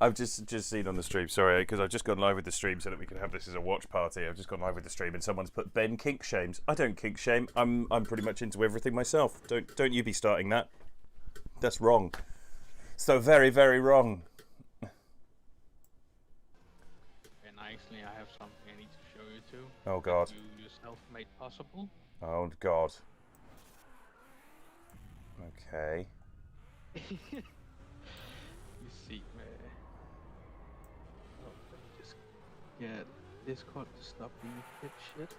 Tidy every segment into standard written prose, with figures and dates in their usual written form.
I've just seen on the stream, sorry, because I've just gone live with the stream so that we can have this as a watch party. I've just gone live with the stream and someone's put Ben kink shames. I don't kink shame. I'm pretty much into everything myself. Don't you be starting that. That's wrong. So very, very wrong. And actually, I have something I need to show you too. Oh God. You yourself made possible. Oh God. Okay. You see, oh, let me just get Discord to stop being a shit.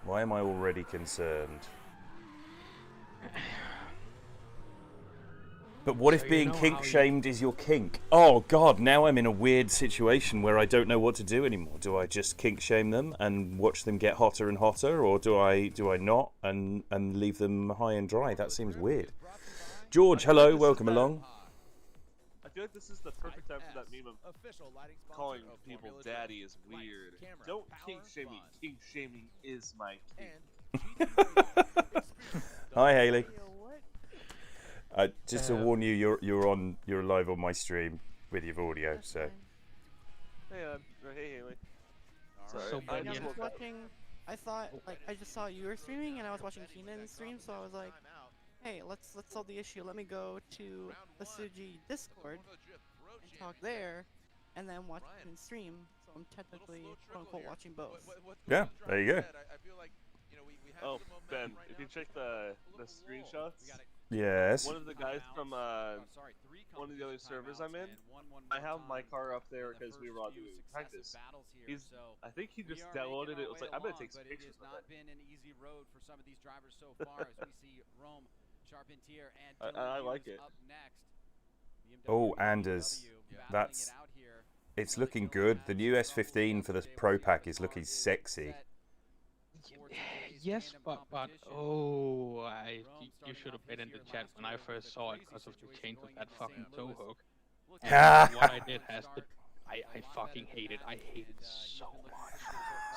Why am I already concerned? But what if being kink shamed is your kink? Oh God, now I'm in a weird situation where I don't know what to do anymore. Do I just kink shame them and watch them get hotter and hotter, or do I not and leave them high and dry? That seems weird. George, hello, welcome along. I feel like this is the perfect time for that meme of calling people daddy is weird. Don't kink shame me. Kink shaming is my kink. Hi Haley. Just to warn you, you're live on my stream with your audio. So. Hey Haley. Sorry. So I was watching. I thought I just saw you were streaming and I was watching Keenan's stream, so I was like, hey, let's solve the issue. Let me go to the Suji Discord and talk there, and then watch Keenan's stream. So I'm technically quote unquote watching both. Yeah, there you go. Oh Ben, if you check the screenshots. Yes. One of the guys from one of the other servers I'm in, I have my car up there because we were all doing practice. I think he just downloaded it. It was like, I'm gonna take some pictures of it. I like it. Oh, Anders, it's looking good. The new S15 for the Pro Pack is looking sexy. Yes, but oh, you should have been in the chat when I first saw it because of the change of that fucking toe hook. And what I did has to, I fucking hate it. I hate it so much.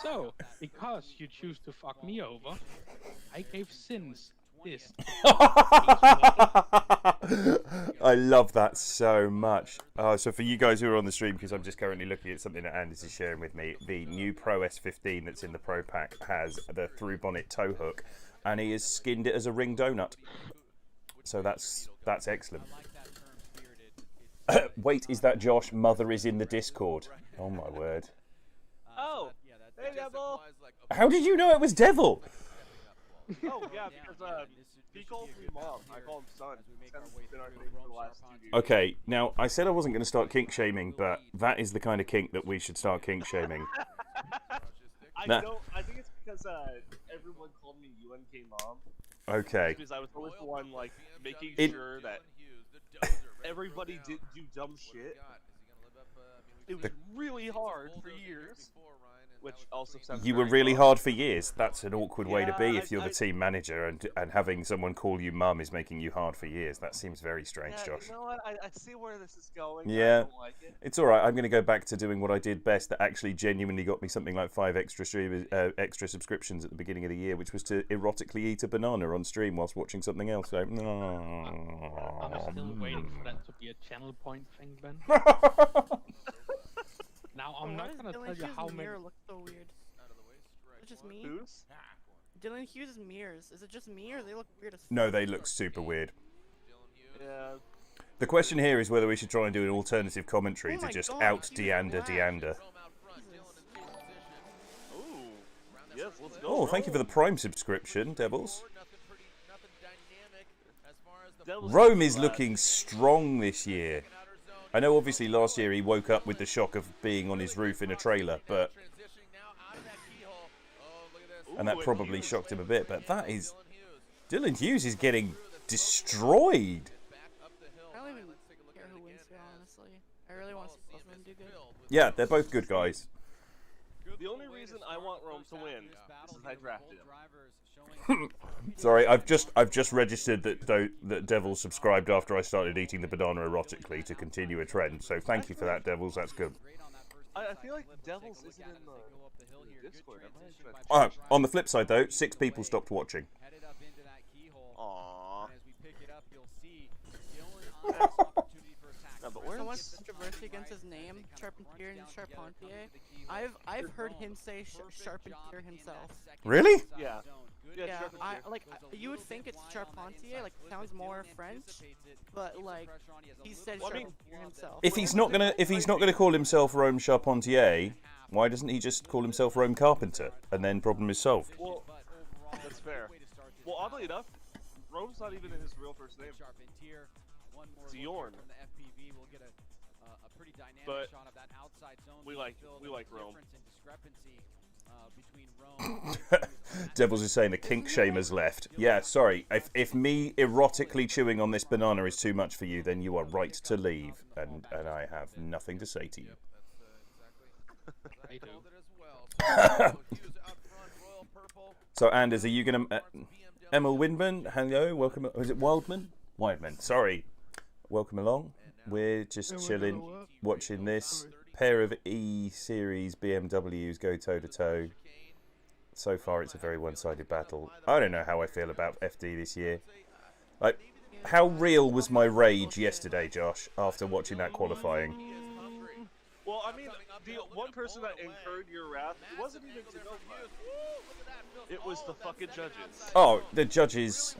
So, because you choose to fuck me over, I gave Sins this. I love that so much. So for you guys who are on the stream, because I'm just currently looking at something that Anders is sharing with me, the new Pro S15 that's in the Pro Pack has the through bonnet toe hook, and he has skinned it as a ring donut. So that's excellent. Wait, is that Josh? Mother is in the Discord. Oh my word. Oh, hey Devil. How did you know it was Devil? Oh yeah, because he calls me mom. I call him son. That's been our thing for the last 2 years. Okay, now I said I wasn't going to start kink shaming, but that is the kind of kink that we should start kink shaming. I think it's because everyone called me UNK mom. Okay. Because I was always the one like making sure that everybody didn't do dumb shit. It was really hard for years. Which also sounds You were very really fun. hard for years. That's an awkward way to be if you're the team manager and having someone call you mum is making you hard for years. That seems very strange, Josh. You know what? I see where this is going. Yeah. I don't like it. It's alright. I'm going to go back to doing what I did best that actually genuinely got me something like 5 extra subscriptions at the beginning of the year, which was to erotically eat a banana on stream whilst watching something else. So, I'm still waiting for that to be a channel point thing, Ben. Now, I'm not going to tell you how many... mirror looks so weird. Is it just me? Who's? Dylan Hughes' mirrors. Is it just me or they look weird as fuck? No, they look super weird. Yeah. The question here is whether we should try and do an alternative commentary Oh to my just God, out Hughes Deander black. Deander. Ooh. Yes, let's go. Oh, thank you for the Prime subscription, Devils. Rome is looking strong this year. I know obviously last year he woke up with the shock of being on his roof in a trailer, but and that probably shocked him a bit, but that is... Dylan Hughes is getting destroyed. I don't even care who wins here, honestly. I really want to see Bushman do good. Yeah, they're both good guys. The only reason I want Rome to win is because I drafted him. Sorry, I've just registered that Devils subscribed after I started eating the banana erotically to continue a trend. So thank you for that, Devils. That's good. I feel like the Devils isn't in the Discord. On the flip side, though, 6 people stopped watching. Aww. No, but So much where's... controversy against his name, Charpentier and Charpentier. I've heard him say Charpentier himself. Really? Yeah. Yeah, Yeah, Charpentier. you would think it's Charpentier, like it sounds more French, but like he said Well, I mean, Charpentier himself. If he's not gonna call himself Rome Charpentier, why doesn't he just call himself Rome Carpenter, and then problem is solved? Well, that's fair. Well, oddly enough, Rome's not even his real first name. It's Yorn. But we like Rome. Devils is saying the kink shamers left. Yeah, sorry. If me erotically chewing on this banana is too much for you, then you are right to leave, and I have nothing to say to you. I do. So, Anders, are you gonna Emma Windman? Hello, welcome. Was it Wildman? Wildman. Sorry. Welcome along. We're just chilling, watching this pair of E-Series BMWs go toe-to-toe. So far, it's a very one-sided battle. I don't know how I feel about FD this year. Like, how real was my rage yesterday, Josh, after watching that qualifying? Well, I mean, the one person that incurred your wrath, it wasn't even Tsunoda. It was the fucking judges. Oh, the judges.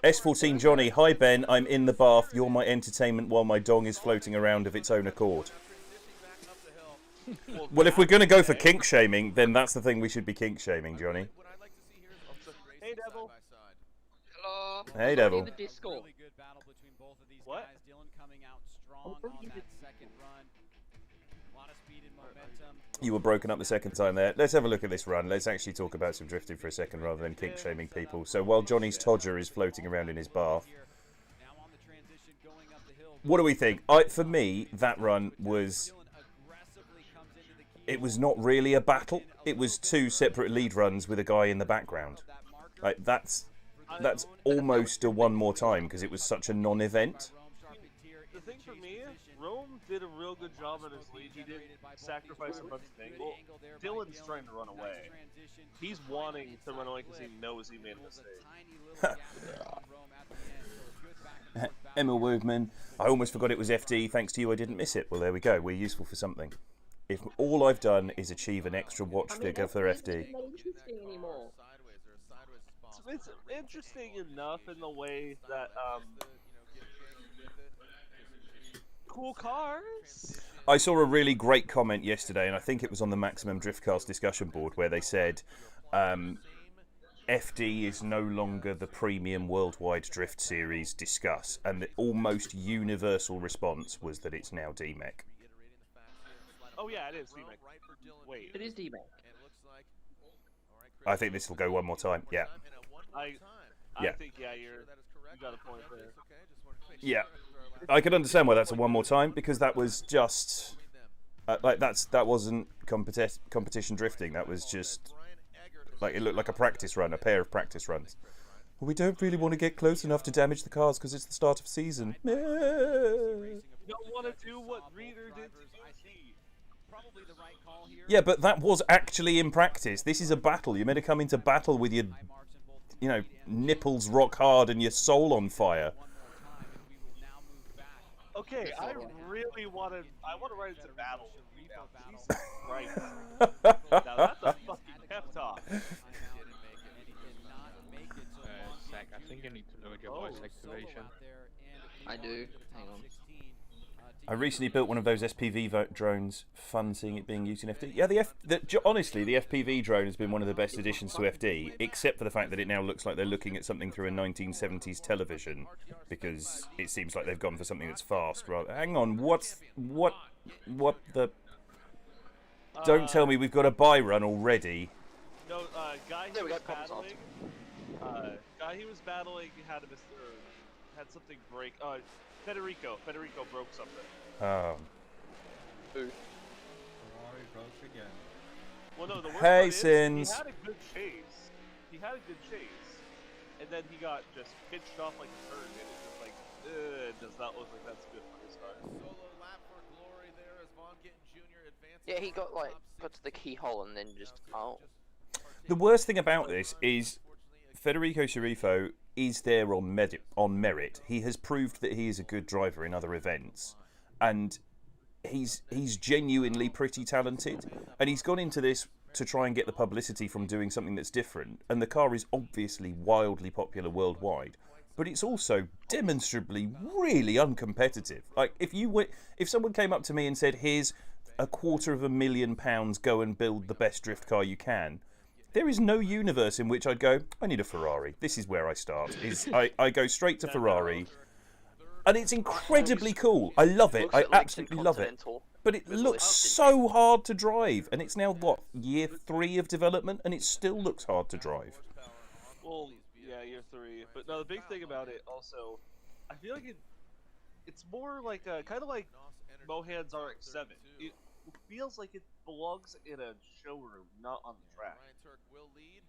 S14 Johnny, hi Ben, I'm in the bath. You're my entertainment while my dong is floating around of its own accord. Well, if we're going to go for kink shaming, then that's the thing we should be kink shaming, Johnny. Hey, Devil. Hello. Hey, Devil. In the Discord. What? You were broken up the second time there. Let's have a look at this run. Let's actually talk about some drifting for a second rather than kink shaming people. So while Johnny's Todger is floating around in his bath, what do we think? For me, that run was... It was not really a battle. It was two separate lead runs with a guy in the background. Like that's almost a one more time because it was such a non-event. The thing for me, Rome did a real good job at his lead. He didn't sacrifice a bunch of angle. Dylan's trying to run away. He's wanting to run away because he knows he made a mistake. Emil Woodman, I almost forgot it was FD. Thanks to you, I didn't miss it. Well, there we go. We're useful for something. If all I've done is achieve an extra watch figure for FD. It's interesting enough in the way that, cool cars. I saw a really great comment yesterday, and I think it was on the Maximum Driftcast discussion board, where they said FD is no longer the premium worldwide drift series discuss, and the almost universal response was that it's now DMEC. Oh yeah, it is D-Mac. Wait. It is D-Mac. I think this will go one more time. Yeah. I Yeah. think you got a point there. Yeah. I can understand why that's a one more time, because that was just that wasn't competition drifting. That was just like it looked like a practice run, a pair of practice runs. Well, we don't really want to get close enough to damage the cars because it's the start of season. You don't want to do what Reader did to UC. Yeah, but that was actually in practice. This is a battle. You're meant to come into battle with your, nipples rock hard and your soul on fire. Okay, I want to ride into battle with you now. Jesus Christ. Now that's a fucking pep talk. Zach, I think you need to load your voice activation. I do. Hang on. I recently built one of those SPV drones. Fun seeing it being used in FD. Yeah, honestly, the FPV drone has been one of the best additions to FD, except for the fact that it now looks like they're looking at something through a 1970s television, because it seems like they've gone for something that's fast. Rather, hang on, what the? Don't tell me we've got a buy run already. No, guy he Yeah, we was got problem solved. battling had had something break. Federico broke something. Oh. Who? Ferrari broke again. Well, no, the worst Hey, part is, Sins. he had a good chase. And then he got just pitched off like a turd, and it's just like, it does not look like that's good for his car. Yeah, he got to the keyhole and then just The worst thing about this is Federico Sciarrifo is there on merit. He has proved that he is a good driver in other events, and he's genuinely pretty talented. And he's gone into this to try and get the publicity from doing something that's different. And the car is obviously wildly popular worldwide, but it's also demonstrably really uncompetitive. Like if someone came up to me and said, "Here's £250,000, go and build the best drift car you can," there is no universe in which I'd go, "I need a Ferrari. This is where I start." I go straight to Ferrari, and it's incredibly cool. I love it. I absolutely love it. But it looks so hard to drive, and it's now what, year 3 of development, and it still looks hard to drive. Well, yeah, year 3. But no, the big thing about it also, I feel like it's more like kind of like Mohan's RX-7. It feels like it belongs in a showroom, not on the track.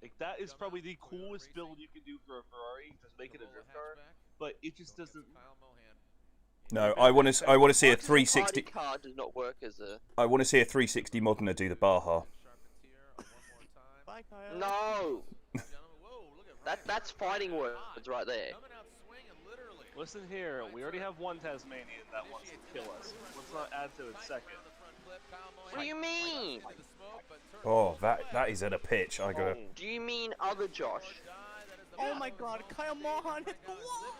Like that is probably the coolest build you can do for a Ferrari, just make it a drift car. But it just doesn't. No, I want to see a 360. Car does not work as a. I want to see a 360 Modena do the Baja. Bye, Kyle. No. That's fighting words right there. Listen here, we already have one Tasmanian that wants to kill us. Let's not add to it second. What do you mean? Oh, that is at a pitch. I go. Do you mean other Josh? Oh my God, Kyle Mohan hit the wall.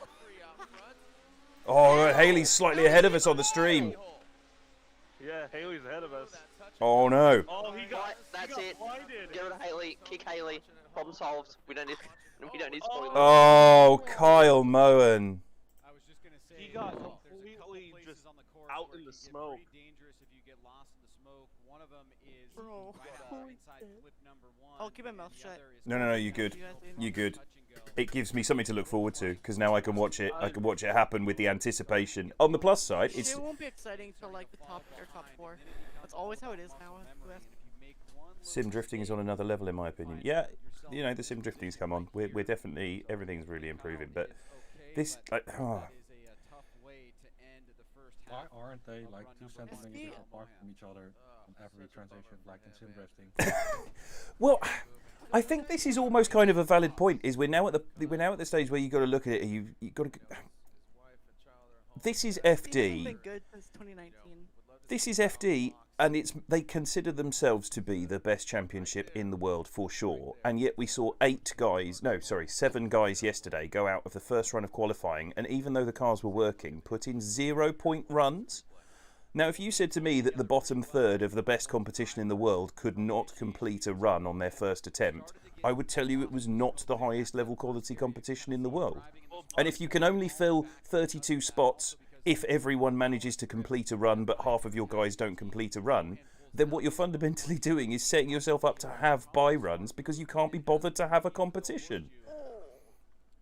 Oh, Haley's slightly ahead of us on the stream. Yeah, Haley's ahead of us. Oh no. Oh, he got it. blinded. Get rid of Haley. Kick Haley. Problem solved. We don't need spoilers. Oh, Kyle Mohan. He got completely just out in the smoke. Bro, I'll keep my mouth shut. No, you're good. You're good. It gives me something to look forward to, because now I can watch it. I can watch it happen with the anticipation. On the plus side, it's. It won't be exciting till like the top 4. That's always how it is now. Sim drifting is on another level, in my opinion. Yeah, you know, the sim drifting's come on. We're definitely, everything's really improving. But this, like, oh. Why aren't they like 2 centimeters apart from each other on every transition, like in sim drifting? Well, I think this is almost kind of a valid point. Is we're now at the stage where you got to look at it. You got to. This is FD. Been good since 2019. This is FD, and they consider themselves to be the best championship in the world for sure. And yet we saw 7 guys yesterday go out of the first run of qualifying, and even though the cars were working, put in 0-point runs. Now, if you said to me that the bottom third of the best competition in the world could not complete a run on their first attempt, I would tell you it was not the highest level quality competition in the world. And if you can only fill 32 spots if everyone manages to complete a run but half of your guys don't complete a run, then what you're fundamentally doing is setting yourself up to have bye runs because you can't be bothered to have a competition.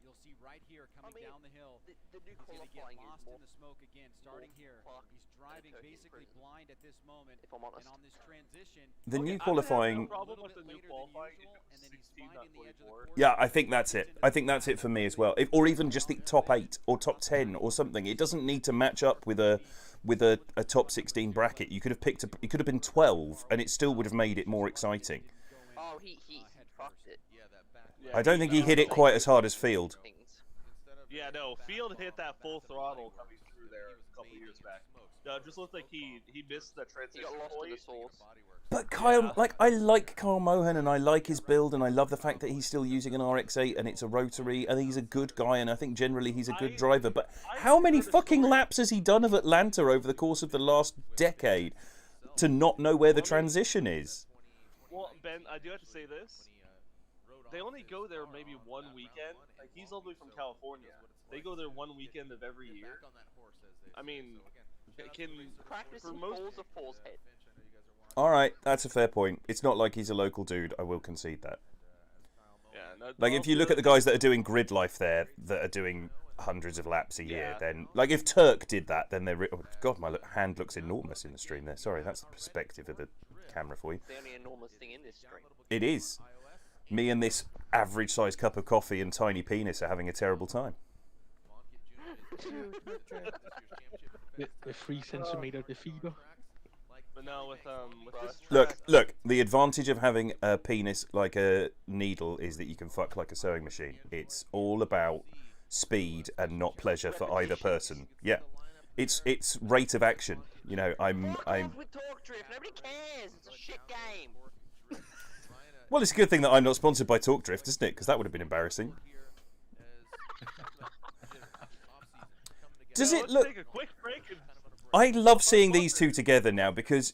You'll see right here coming down the hill. He's going to get lost in the smoke again, starting here. He's driving basically blind at this moment, and on this transition. The new qualifying. Problem with the new qualifying is 16, not 24. Yeah, I think that's it. I think that's it for me as well. Or even just the top 8 or top 10 or something. It doesn't need to match up with a top 16 bracket. You could have picked. It could have been 12, and it still would have made it more exciting. Oh, he fucked it. Yeah, I don't think he hit it quite as hard as Field. Yeah, no, Field hit that full throttle coming through there a couple years back. No, it just looked like he missed the transition He got lost in point. the source. But Kyle, I like Kyle Mohan, and I like his build, and I love the fact that he's still using an RX-8 and it's a rotary, and he's a good guy, and I think generally he's a good driver. But how many fucking laps has he done of Atlanta over the course of the last decade to not know where the transition is? Well, Ben, I do have to say this. They only go there maybe one weekend. Like, he's all the way from California. They go there one weekend of every year. I mean, Practice for and most falls a false head. All right, that's a fair point. It's not like he's a local dude. I will concede that. yeah, no, Like, if you look at the guys that are doing grid life there, that are doing hundreds of laps a year, then, like, if Turk did that, then they're... Oh, God, my hand looks enormous in the stream there. Sorry, that's the perspective of the camera for you. The only enormous thing in this stream. It is. Me and this average-sized cup of coffee and tiny penis are having a terrible time. The 3 centimeter defeater. But now with this Look. The advantage of having a penis like a needle is that you can fuck like a sewing machine. It's all about speed and not pleasure for either person. Yeah, it's rate of action. You know, I'm. with Talk Drift. Nobody cares. It's a shit game. Well, it's a good thing that I'm not sponsored by Talk Drift, isn't it? Because that would have been embarrassing. Does it look? Take a quick break and... I love seeing these two together now because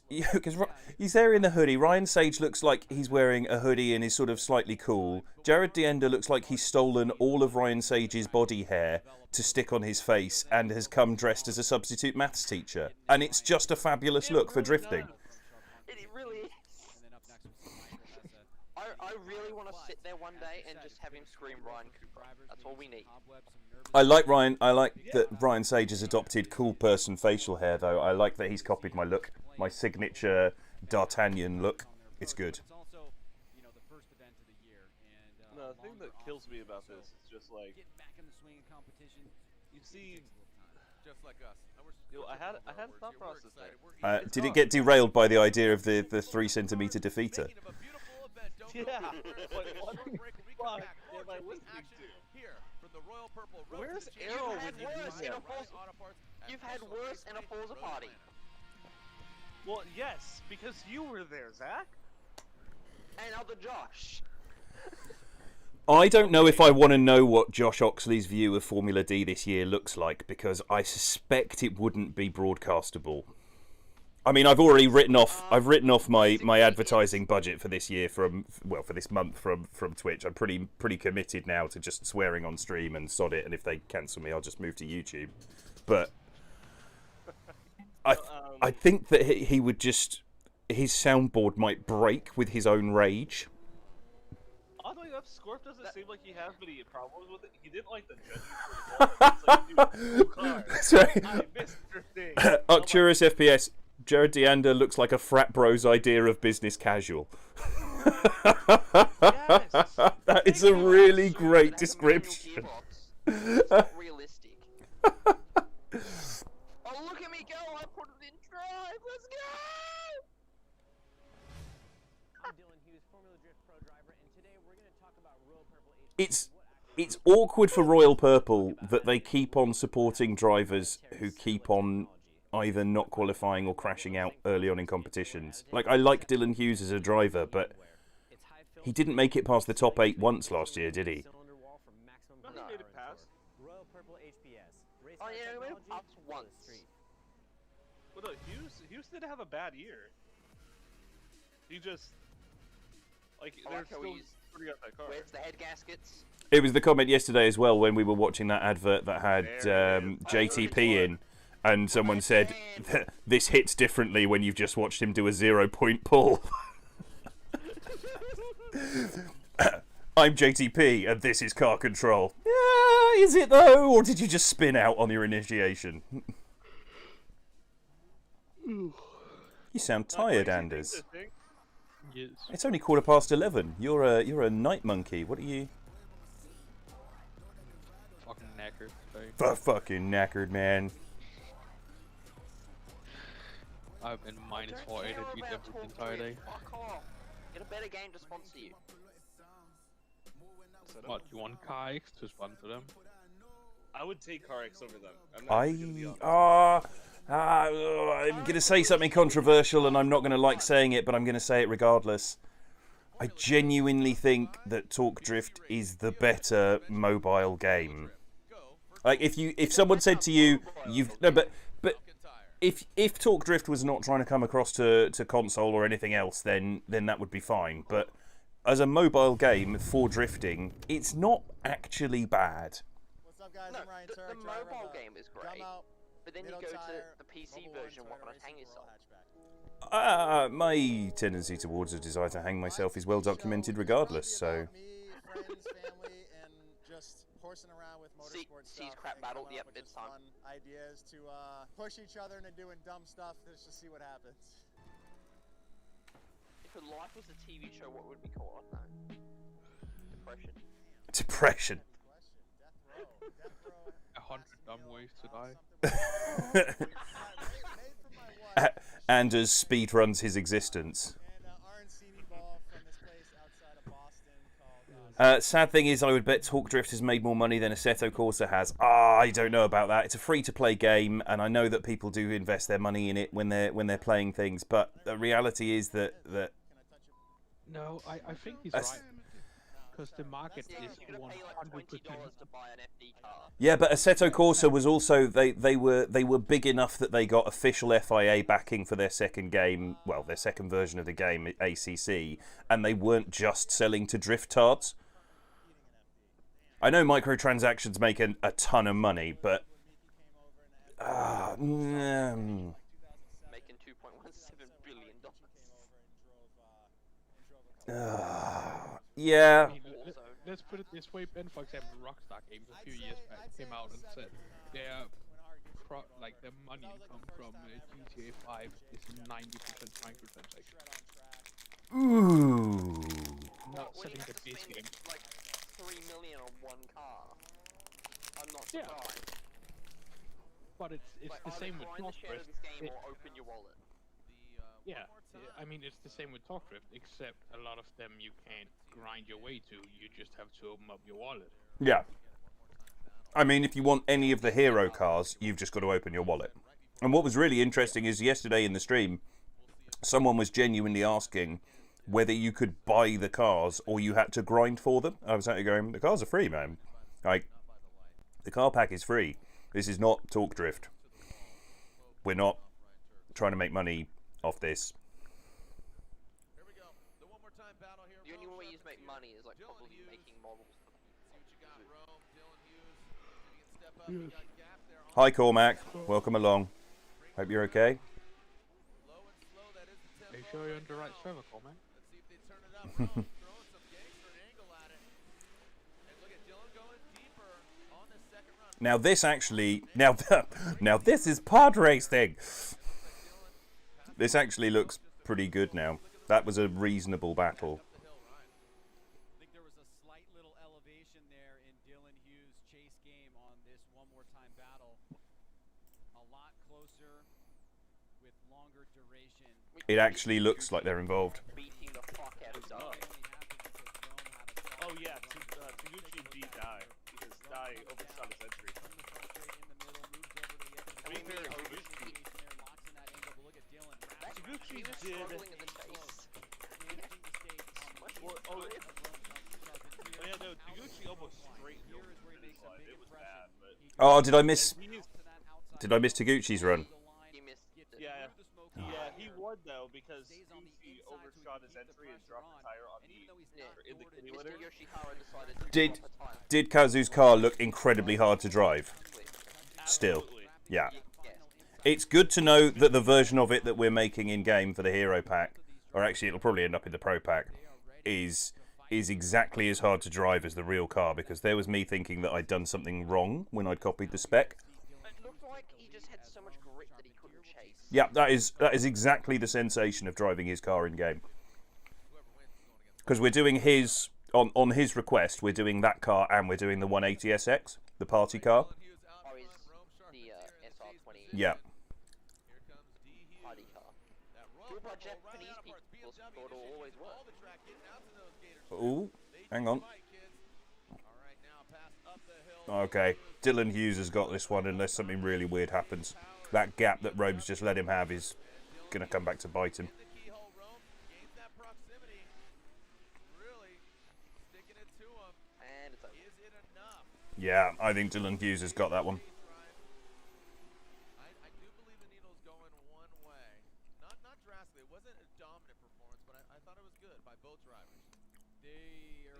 he's there in a hoodie. Ryan Sage looks like he's wearing a hoodie and is sort of slightly cool. Jared Deender looks like he's stolen all of Ryan Sage's body hair to stick on his face and has come dressed as a substitute maths teacher. And it's just a fabulous look for drifting. It really is. I really want to sit there one day and just have him scream Ryan Cooper. That's all we need. I like Ryan. I like that Ryan Sage has adopted cool person facial hair, though. I like that he's copied my look, my signature D'Artagnan look. It's good. No, the thing that kills me about this is just like you see. I had a thought process there. Did it get derailed by the idea of the 3 centimeter defeater? Yeah. But what the fuck am I listening to? Where's Arrow when you need him? You've had worse in a Forza party. Well, yes, because you were there, Zach. And other Josh. I don't know if I want to know what Josh Oxley's view of Formula D this year looks like, because I suspect it wouldn't be broadcastable. I mean, I've already written off. I've written off my advertising budget for this year for this month from Twitch. I'm pretty committed now to just swearing on stream and sod it. And if they cancel me, I'll just move to YouTube. But I think that he would just, his soundboard might break with his own rage. Oddly enough, Scorp doesn't seem like he has any problems with it. He didn't like the judges for the Sorry. I missed your thing. Arcturus FPS. Jared Deander looks like a frat bro's idea of business casual. Yes. That is a really great description. It's not realistic. Oh, look at me go! I put it in drive. Let's go! I'm Dylan Hughes, Formula Drift Pro driver, and today we're going to talk about Royal Purple HD. It's awkward for Royal Purple that they keep on supporting drivers who keep on either not qualifying or crashing out early on in competitions. Like, I like Dylan Hughes as a driver, but he didn't make it past the top 8 once last year, did he? No, he made it past. Royal Purple HPS. Oh yeah, we made it past once. Well, no, Hughes didn't have a bad year. He just like they're still putting out that car. Where's the head gaskets? It was the comment yesterday as well when we were watching that advert that had JTP in. And someone said, this hits differently when you've just watched him do a 0-point pull. I'm JTP, and this is car control. Yeah, is it though? Or did you just spin out on your initiation? You sound tired, Anders. Yes. It's only 11:15. You're a night monkey. What are you? Fucking knackered. Fucking knackered, man. I've been minus 4 energy the entire day. Fuck off. Get a better game to sponsor you. What, you want KX to sponsor them? I would take CarX over them. I'm not gonna be honest. I'm going to say something controversial and I'm not going to like saying it, but I'm going to say it regardless. I genuinely think that Talk Drift is the better mobile game. Like, if someone said to you, if Talk Drift was not trying to come across to console or anything else, then that would be fine. But as a mobile game for drifting, it's not actually bad. What's up, guys? No, I'm Ryan the Turk, mobile game is great, but then you go to the PC version and want to hang yourself. My tendency towards a desire to hang myself is well documented regardless, so... Me, friends, family, and just horsing around with motorsport stuff. Crap battle, yep, it's fun time. Ideas to push each other into doing dumb stuff. Let's just see what happens. If life was a TV show, what would we call it? No. Depression. Depression. Death row. 100 dumb ways to die. Anders speedruns his existence. Sad thing is, I would bet Talk Drift has made more money than Assetto Corsa has. I don't know about that. It's a free-to-play game, and I know that people do invest their money in it when they're playing things. But the reality is that No, I think he's right. Because the market is 100%. Yeah, but Assetto Corsa was also they were big enough that they got official FIA backing for their second game, well, their second version of the game, ACC, and they weren't just selling to driftards. I know microtransactions make a ton of money, but making $2.17 billion. Yeah. Let's put it this way, Ben. For example, Rockstar Games a few years back came out and said their money income from GTA 5 is 90% microtransactions. Ooh. Not selling the base game. Like 3 million on one car. I'm not surprised. But it's the same with Talk Drift. Open your wallet. Yeah, I mean it's the same with Talk Drift, except a lot of them you can't grind your way to. You just have to open up your wallet. Yeah. I mean, if you want any of the hero cars, you've just got to open your wallet. And what was really interesting is yesterday in the stream, someone was genuinely asking whether you could buy the cars or you had to grind for them. I was actually going, the cars are free, man. Like, the car pack is free. This is not Talk Drift. We're not trying to make money off this. The only way you make money is like probably making models. Hi Cormac, welcome along. Hope you're okay. Are you sure you're on the right server, Cormac? Now this actually, now this is pod racing. This actually looks pretty good now. That was a reasonable battle. I think there was a slight little elevation there in Dylan Hughes' chase game on this one more time battle. A lot closer with longer duration. It actually looks like they're involved. Beating the fuck out of Dai. Oh yeah, Taguchi beat Dai because Dai overshot his entry. Taguchi did. Yeah, no, Taguchi almost straightened over the finish line. It was bad, but. Oh, did I miss Taguchi's run? Yeah, he won though because Taguchi overshot his entry and dropped the tire on in the kitty litter. Did Kazu's car look incredibly hard to drive? Still, yeah. It's good to know that the version of it that we're making in game for the hero pack, or actually it'll probably end up in the pro pack, is exactly as hard to drive as the real car, because there was me thinking that I'd done something wrong when I'd copied the spec. It looked like he just had so much grit that he couldn't chase. Yeah, that is exactly the sensation of driving his car in game. Because we're doing his on his request, we're doing that car and we're doing the 180SX, the party car. Oh, is the SR20? Yeah. Party car. Built by Japanese people, so it'll always work. Ooh, hang on. Okay, Dylan Hughes has got this one unless something really weird happens. That gap that Rome's just let him have is going to come back to bite him. Yeah, I think Dylan Hughes has got that one. I do believe the needle's going one way. Not drastically. It wasn't a dominant performance, but I thought it was good by both drivers.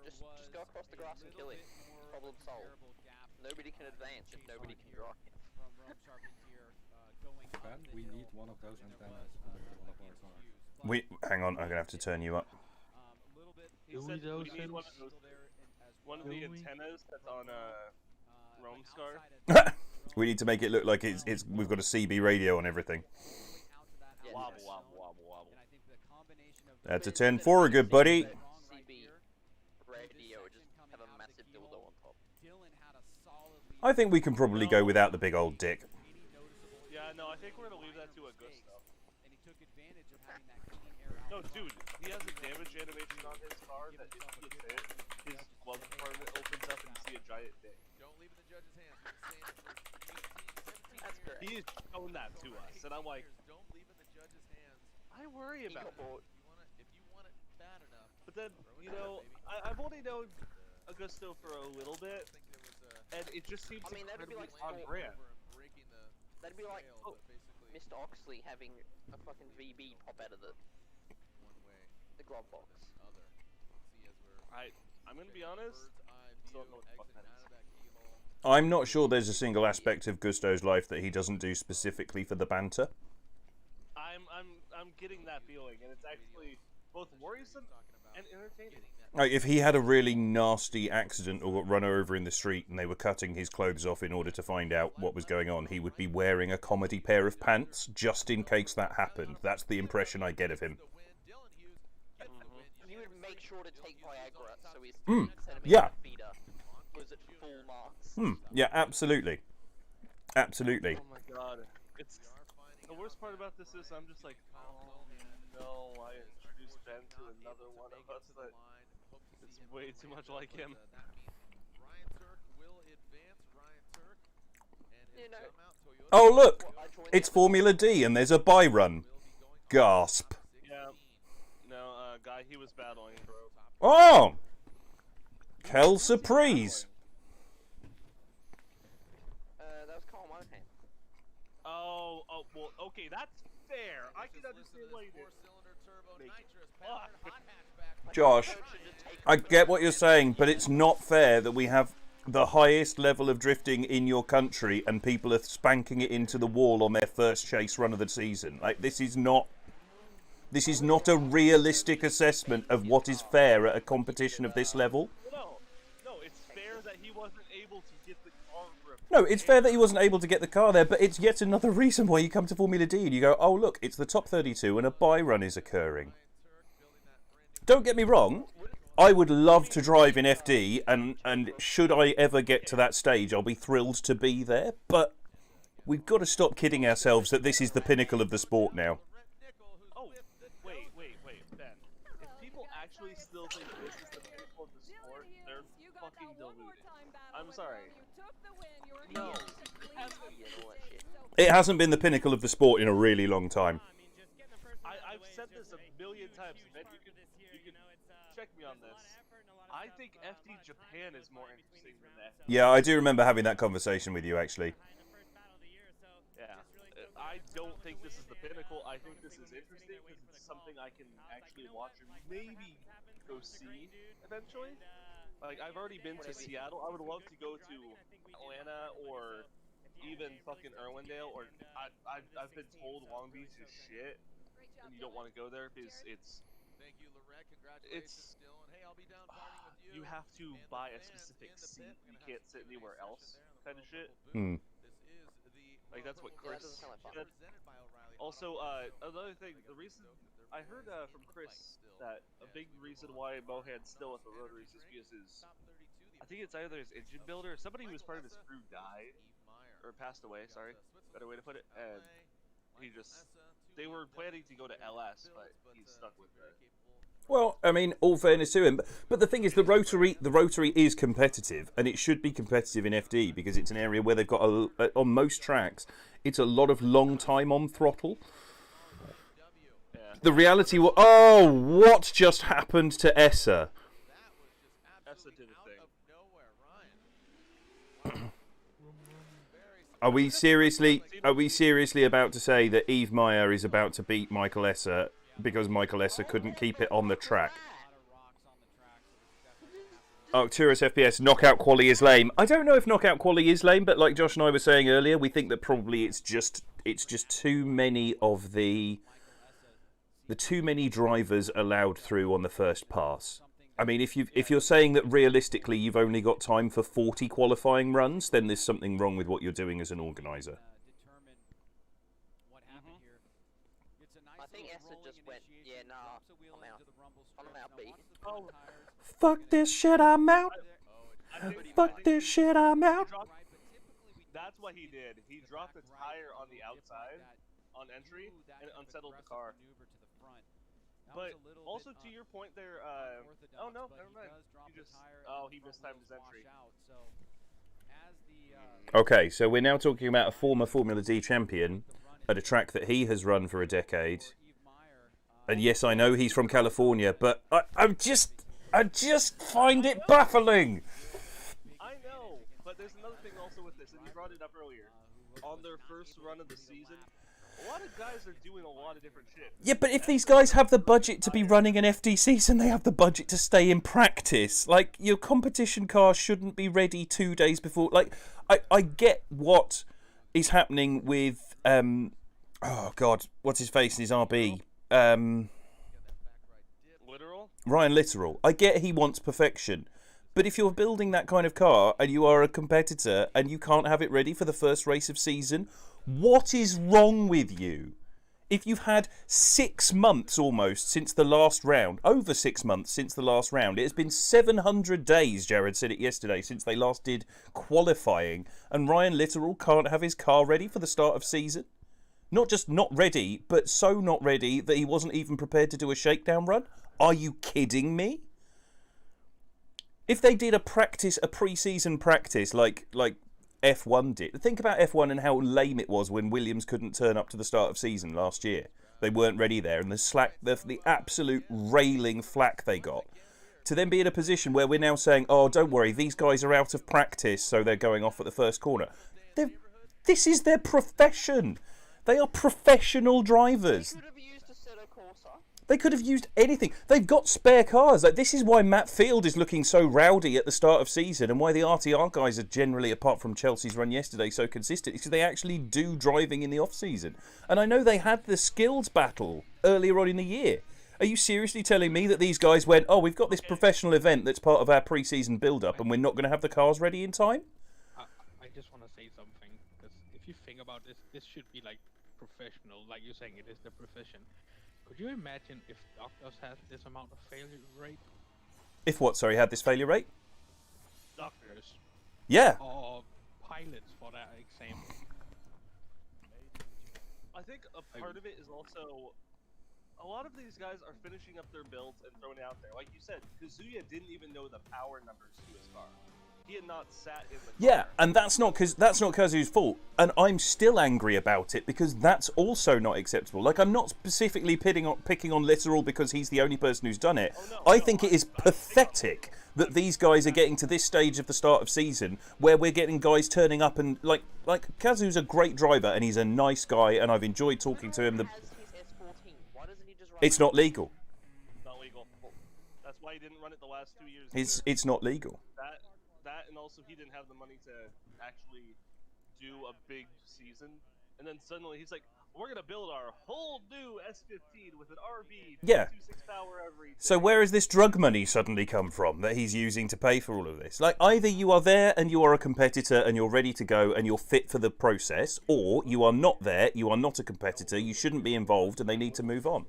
Just go across the grass and kill him. Problem solved. Nobody can advance if nobody can drive. Ben, we need one of those antennas on one of our cars. Hang on, I'm going to have to turn you up. He said we need one of the antennas that's on Rome's car. We need to make it look like we've got a CB radio on everything. Wobble, wobble, wobble, wobble. That's a 10-4, good buddy. CB radio would just have a massive dildo on top. I think we can probably go without the big old dick. Yeah, no, I think we're gonna leave that to Augusto. took advantage of having that clean air out. No, dude, he has a damage animation on his car that if he gets hit, his glove compartment opens up and you see a giant dick. Don't leave it in the judge's hands. We've been saying it for 18, 17 That's years. correct. He has shown that to us, and I'm like, Don't leave it in the judge's hands. I worry He about got it. bought. If you want it bad enough, But then, you know, I've only known Augusto for a little bit, I think there was and it just seems I mean, that'd be incredibly like on sport brand. over and breaking the That'd be like scale, but basically Mr. Oxley having a fucking VB pop out of the one way glove box. other. See as we're I'm gonna be honest, bird's eye still view don't know what the fuck exiting that out is. of that keyhole. I'm not sure there's a single aspect of Gusto's life that he doesn't do specifically for the banter. I'm getting that feeling, and it's actually both worrisome and entertaining. Like, if he had a really nasty accident or got run over in the street and they were cutting his clothes off in order to find out what was going on, he would be wearing a comedy pair of pants just in case that happened. That's the impression I get of him. He would make sure to take Viagra so his Yeah. feeder was at full marks. Yeah, absolutely. Absolutely. Oh my god, it's the worst part about this is I'm just like, oh no, I introduced Ben to another one of us that is way too much like him. Ryan Turk will advance. Ryan Turk and his You know, come out Toyota. Oh, look! I joined It's Formula D and there's a buy run. Gasp. Yeah, no, guy he was battling, bro. Oh! Quelle surprise. that was Carl Mohan. Oh, well, okay, that's fair. I can understand why you did. Four-cylinder turbo Make it nitrous fuck. powered hot hatchback. Josh, I get what you're saying, but it's not fair that we have the highest level of drifting in your country and people are spanking it into the wall on their first chase run of the season. Like, this is not a realistic assessment of what is fair at a competition of this level. No, it's fair that he wasn't able to get the car repaired. No, it's fair that he wasn't able to get the car there, but it's yet another reason why you come to Formula D and you go, oh look, it's the top 32 and a buy run is occurring. Don't get me wrong, I would love to drive in FD, and should I ever get to that stage, I'll be thrilled to be there, but we've got to stop kidding ourselves that this is the pinnacle of the sport now. Oh, wait, Ben. If people actually still think this is the pinnacle of the sport, they're fucking deluded. I'm sorry. No, It hasn't been the pinnacle of the sport in a really long time. I've said this a million times, Ben. You can check me on this. I think FD Japan is more interesting than that. Yeah, I do remember having that conversation with you, actually. Yeah, I don't think this is the pinnacle. I think this is interesting because it's something I can actually watch and maybe go see eventually. Like, I've already been to Seattle. I would love to go to Atlanta or even fucking Irwindale. Or I've been told Long Beach is shit, and you don't want to go there because Thank you, Lorette. Congratulations, Dylan. Hey, I'll be down partying with you. you have to buy a specific seat. You can't sit anywhere else, kind of shit. This is the Like, that's what Yeah, that Chris doesn't sound like fun. said. presented by O'Reilly. Also, another thing, the reason I heard from Chris that a big reason why Mohan's still at the Rotaries is because I think it's either his engine builder or somebody who was part of his crew died or passed away. Sorry, better way to put it. And they were planning to go to LS, but he's stuck with that. Well, I mean, all fairness to him, but the thing is, the rotary is competitive, and it should be competitive in FD because it's an area where they've got on most tracks, it's a lot of long time on throttle. Yeah. The reality was, oh, what just happened to Essa? That's the thing. Are we seriously about to say that Yves Meyer is about to beat Michael Essa because Michael Essa couldn't keep it on the track? Arcturus FPS, knockout quali is lame. I don't know if knockout quali is lame, but like Josh and I were saying earlier, we think that probably it's just too many of the too many drivers allowed through on the first pass. I mean, if you're saying that realistically you've only got time for 40 qualifying runs, then there's something wrong with what you're doing as an organizer. I think Essa just went, yeah, nah, I'm out B. Oh, Fuck this shit, I'm out. Fuck this shit, I'm out. That's what he did. He dropped a tire on the outside on entry and unsettled the car. But also to your point there, oh no, never mind. He mistimed his entry. Okay, so we're now talking about a former Formula D champion at a track that he has run for a decade. And yes, I know he's from California, but I just find it baffling. I know, but there's another thing also with this, and you brought it up earlier. On their first run of the season, a lot of guys are doing a lot of different shit. Yeah, but if these guys have the budget to be running an FD season, they have the budget to stay in practice. Like, your competition car shouldn't be ready 2 days before. Like, I get what is happening with, oh God, what's his face in his RB? Literal? Ryan Littoral. I get he wants perfection. But if you're building that kind of car and you are a competitor and you can't have it ready for the first race of season, what is wrong with you? If you've had 6 months almost since the last round, over 6 months since the last round, it has been 700 days, Jared said it yesterday, since they last did qualifying, and Ryan Littoral can't have his car ready for the start of season? Not just not ready, but so not ready that he wasn't even prepared to do a shakedown run? Are you kidding me? If they did a pre-season practice like F1 did, think about F1 and how lame it was when Williams couldn't turn up to the start of season last year. They weren't ready there, and the absolute railing flack they got. To then be in a position where we're now saying, oh, don't worry, these guys are out of practice, so they're going off at the first corner. This is their profession. They are professional drivers. They could have used anything. They've got spare cars. Like, this is why Matt Field is looking so rowdy at the start of season, and why the RTR guys are generally, apart from Chelsea's run yesterday, so consistent. It's because they actually do driving in the off-season. And I know they had the skills battle earlier on in the year. Are you seriously telling me that these guys went, oh, we've got this professional event that's part of our pre-season build-up, and we're not going to have the cars ready in time? I just want to say something, because if you think about this should be like professional, like you're saying, it is the profession. Could you imagine if doctors had this amount of failure rate? If what, sorry, had this failure rate? Doctors. Yeah. Or pilots, for that example. I think a part of it is also, a lot of these guys are finishing up their builds and throwing it out there. Like you said, Kazuya didn't even know the power numbers to his car. He had not sat in the car. Yeah, and that's not Kazu's fault, and I'm still angry about it because that's also not acceptable. Like, I'm not specifically picking on Littoral because he's the only person who's done it. I think it is pathetic that these guys are getting to this stage of the start of season where we're getting guys turning up and like Kazu's a great driver and he's a nice guy and I've enjoyed talking to him. It's not legal. Not legal. That's why he didn't run it the last 2 years. It's not legal. That and also he didn't have the money to actually do a big season, and then suddenly he's like, we're gonna build our whole new S15 with an RB, 2.6 power everything. So where has this drug money suddenly come from that he's using to pay for all of this? Like, either you are there and you are a competitor and you're ready to go and you're fit for the process, or you are not there, you are not a competitor, you shouldn't be involved, and they need to move on.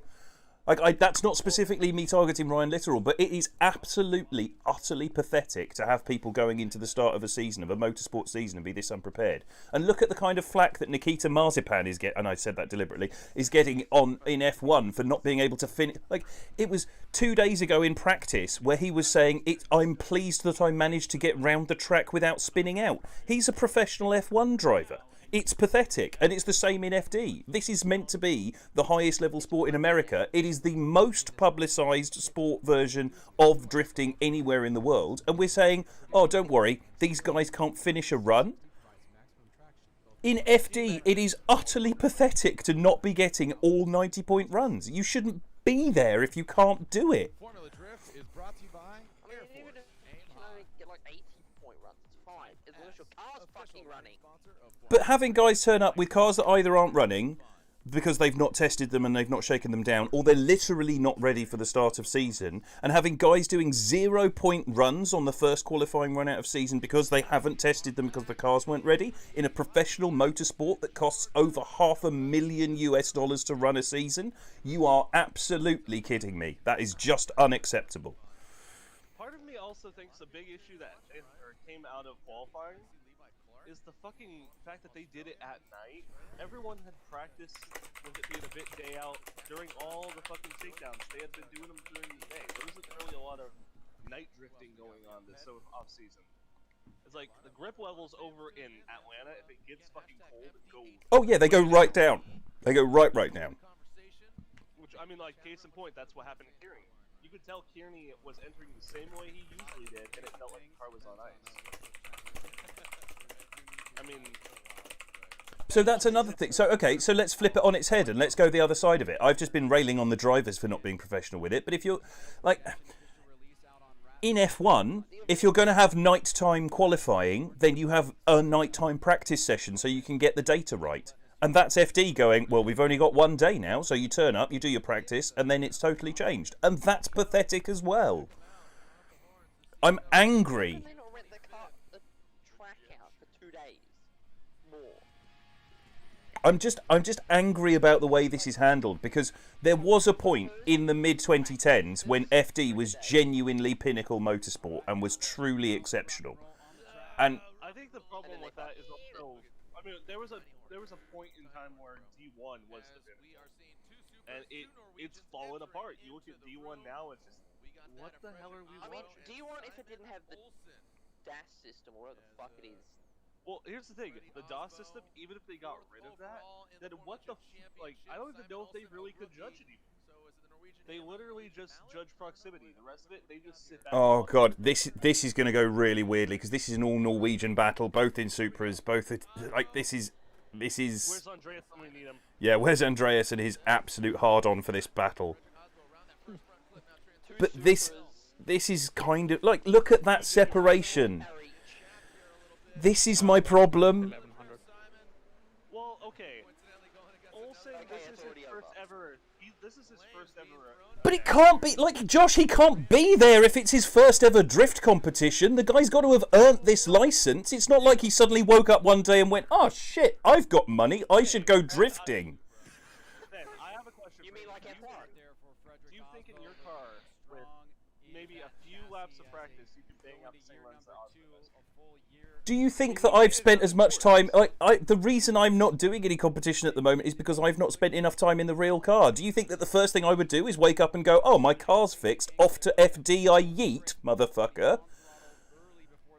Like, that's not specifically me targeting Ryan Littoral, but it is absolutely, utterly pathetic to have people going into the start of a season, of a motorsport season, and be this unprepared. And look at the kind of flack that Nikita Marzipan is getting, and I said that deliberately, is getting on in F1 for not being able to finish. Like, it was 2 days ago in practice where he was saying, I'm pleased that I managed to get round the track without spinning out. He's a professional F1 driver. It's pathetic, and it's the same in FD. This is meant to be the highest level sport in America. It is the most publicised sport version of drifting anywhere in the world, and we're saying, oh, don't worry, these guys can't finish a run. In FD, it is utterly pathetic to not be getting all 90-point runs. You shouldn't be there if you can't do it. Formula Drift is brought to you by Air Force. Even if you can only get like 80-point runs, it's fine, as long as your car's fucking running. But having guys turn up with cars that either aren't running because they've not tested them and they've not shaken them down, or they're literally not ready for the start of season, and having guys doing 0-point runs on the first qualifying run out of season because they haven't tested them because the cars weren't ready, in a professional motorsport that costs over $500,000 US to run a season, you are absolutely kidding me. That is just unacceptable. Part of me also thinks a big issue that came out of qualifying is the fucking fact that they did it at night. Everyone had practiced with it being a bit day out during all the fucking shakedowns. They had been doing them during the day. There wasn't really a lot of night drifting going on this off season. It's like the grip levels over in Atlanta. If it gets fucking cold, it goes. Oh yeah, they go right down. They go right down. Which I mean, like case in point, that's what happened to Kearney. You could tell Kearney was entering the same way he usually did, and it felt like the car was on ice. I mean. So that's another thing. So okay, so let's flip it on its head and let's go the other side of it. I've just been railing on the drivers for not being professional with it, but if you're like in F1, if you're going to have nighttime qualifying, then you have a nighttime practice session so you can get the data right. And that's FD going, well, we've only got one day now, so you turn up, you do your practice, and then it's totally changed. And that's pathetic as well. I'm angry. They not rent the track out for 2 days more. I'm just angry about the way this is handled, because there was a point in the mid-2010s when FD was genuinely pinnacle motorsport and was truly exceptional. And I think the problem with that is also, I mean, there was a point in time where D1 was the pinnacle, and it's fallen apart. You look at D1 now, it's just, what the hell are we watching? I mean, D1 if it didn't have the DAS system or whatever the fuck it is. Well, here's the thing, the DOS system, even if they got rid of that, then what the like, I don't even know if they really could judge anymore. They literally just judge proximity. The rest of it, they just sit back. oh god, this is going to go really weirdly, because this is an all Norwegian battle, both in Supras, both like this is. Where's Andreas when we need him? Yeah, where's Andreas and his absolute hard-on for this battle? But this is kind of like, look at that separation. This is my problem. Well, okay. Olsen, this is his first ever. But it can't be, like, Josh, he can't be there if it's his first ever drift competition. The guy's got to have earned this license. It's not like he suddenly woke up one day and went, oh shit, I've got money, I should go drifting. Ben, I have a question. You mean like F1? Do you think in your car, with maybe a few laps of practice, you can bang out the same runs that Oscar does? Do you think that I've spent as much time... the reason I'm not doing any competition at the moment is because I've not spent enough time in the real car. Do you think that the first thing I would do is wake up and go, oh, my car's fixed, off to FD I yeet, motherfucker?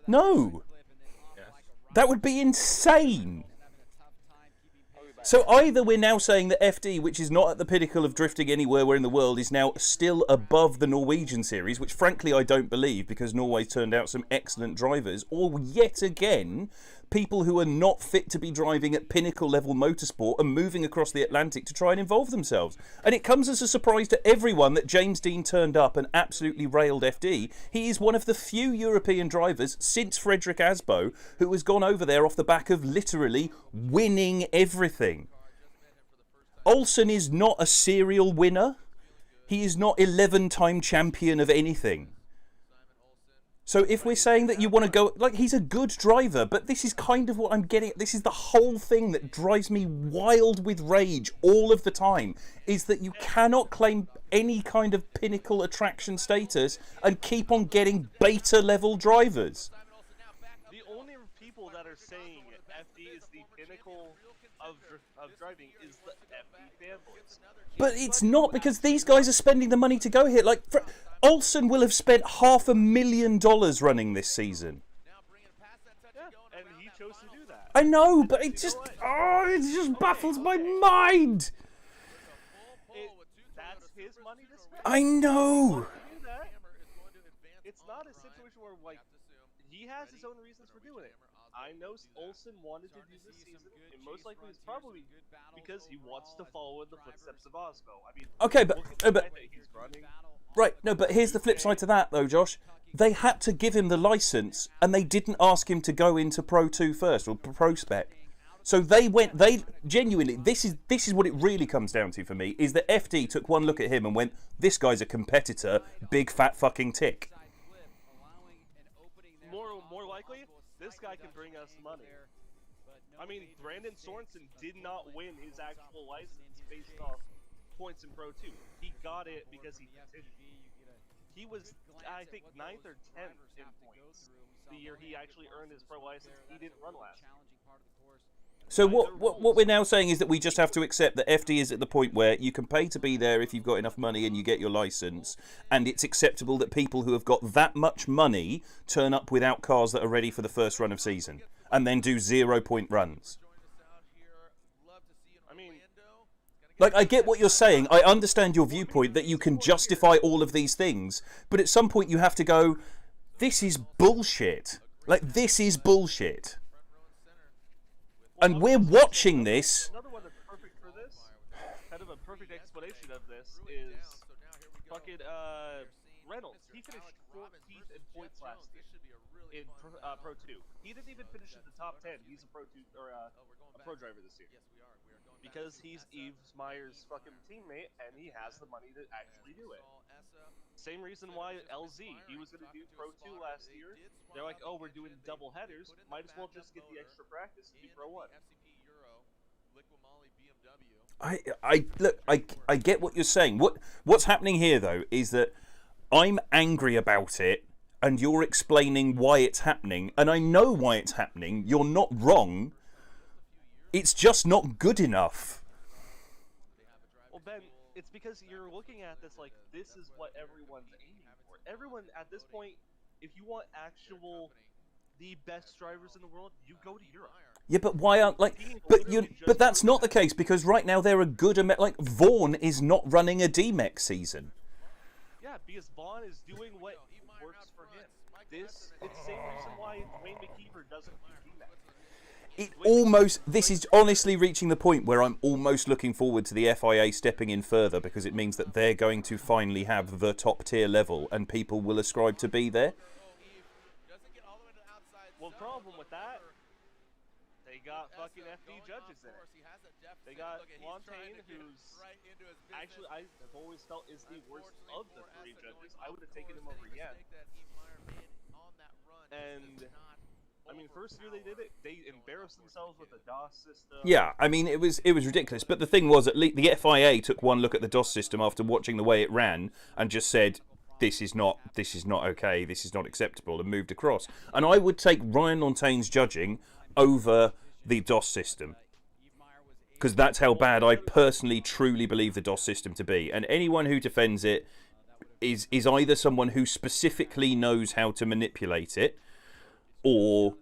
No. That would be insane. So either we're now saying that FD, which is not at the pinnacle of drifting anywhere in the world, is now still above the Norwegian series, which frankly I don't believe, because Norway's turned out some excellent drivers, or yet again, people who are not fit to be driving at pinnacle level motorsport are moving across the Atlantic to try and involve themselves. And it comes as a surprise to everyone that James Dean turned up and absolutely railed FD. He is one of the few European drivers since Frederick Asbo who has gone over there off the back of literally winning everything. Olsen is not a serial winner. He is not 11-time champion of anything. So if we're saying that you want to go... Like, he's a good driver, but this is kind of what I'm getting at. This is the whole thing that drives me wild with rage all of the time, is that you cannot claim any kind of pinnacle attraction status and keep on getting beta-level drivers. The only people that are saying FD is the pinnacle of driving is the FD fanboys. But it's not, because these guys are spending the money to go here. Like, Olsen will have spent $500,000 running this season. Yeah, and he chose to do that. I know, but it just baffles my mind. That's his money to spend. I know. It's not a situation where, like, he has his own reasons for doing it. I know Olsen wanted to do this season, and most likely it's probably because he wants to follow in the footsteps of Osmo. I mean, okay, but he's running. Right, no, but here's the flip side to that, though, Josh. They had to give him the license, and they didn't ask him to go into Pro 2 first, or Pro Spec. So they genuinely, this is what it really comes down to for me, is that FD took one look at him and went, this guy's a competitor, big fat fucking tick. More likely, this guy can bring us money. I mean, Brandon Sorensen did not win his actual license based off points in Pro 2. He got it because he petitioned. he was, I think, 9th or 10th in points. The year he actually earned his pro license, he didn't run last. So what we're now saying is that we just have to accept that FD is at the point where you can pay to be there if you've got enough money and you get your license, and it's acceptable that people who have got that much money turn up without cars that are ready for the first run of season, and then do 0-point runs. I mean, like, I get what you're saying. I understand your viewpoint that you can justify all of these things, but at some point you have to go, this is bullshit. Like, this is bullshit. And we're watching this. Another one that's perfect for this, kind of a perfect explanation of this, is fucking Reynolds. He finished 14th in points last year in Pro 2. He didn't even finish in the top 10. He's a Pro 2 or a Pro driver this year. Because he's Yves Meyer's fucking teammate and he has the money to actually do it. Same reason why LZ, he was going to do Pro 2 last year. They're like, oh, we're doing double headers. Might as well just get the extra practice and do Pro 1. I get what you're saying. What's happening here, though, is that I'm angry about it, and you're explaining why it's happening, and I know why it's happening. You're not wrong. It's just not good enough. Well, Ben, it's because you're looking at this like this is what everyone's aiming for. Everyone at this point, if you want the best drivers in the world, you go to Europe. Yeah, but why aren't But that's not the case, because right now there are good Vaughn is not running a DMEC season. Yeah, because Vaughn is doing what works for him. It's the same reason why Wayne McKeever doesn't do DMEC. This is honestly reaching the point where I'm almost looking forward to the FIA stepping in further, because it means that they're going to finally have the top tier level and people will ascribe to be there. Well, the problem with that, they got fucking FD judges in it. They got Fontaine, who's actually, I have always felt is the worst of the three judges. I would have taken him over Yen. And I mean, first year they did it, they embarrassed themselves with the DOS system. Yeah, I mean, it was ridiculous. But the thing was, at least the FIA took one look at the DOS system after watching the way it ran and just said, this is not okay, this is not acceptable, and moved across. And I would take Ryan Montaine's judging over the DOS system, because that's how bad I personally truly believe the DOS system to be. And anyone who defends it is either someone who specifically knows how to manipulate it, or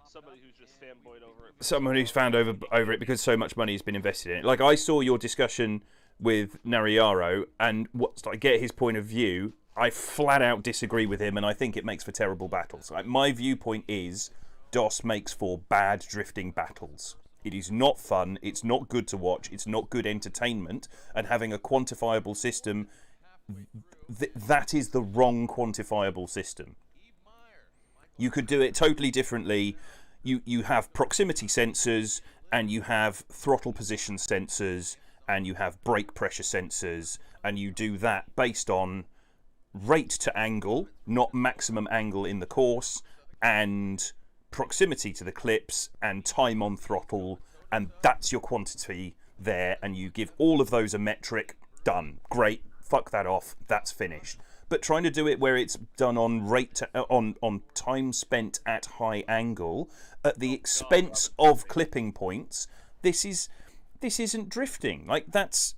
somebody who's just fanboyed over it. Someone who's found over it because so much money has been invested in it. Like, I saw your discussion with Nariaro, and I get his point of view. I flat out disagree with him, and I think it makes for terrible battles. Like, my viewpoint is DOS makes for bad drifting battles. It is not fun, it's not good to watch, it's not good entertainment, and having a quantifiable system, that is the wrong quantifiable system. You could do it totally differently. You have proximity sensors, and you have throttle position sensors, and you have brake pressure sensors, and you do that based on rate to angle, not maximum angle in the course, and proximity to the clips, and time on throttle, and that's your quantity there, and you give all of those a metric. Done. Great. Fuck that off. That's finished. But trying to do it where it's done on on time spent at high angle at the expense of clipping points, this isn't drifting. Like, that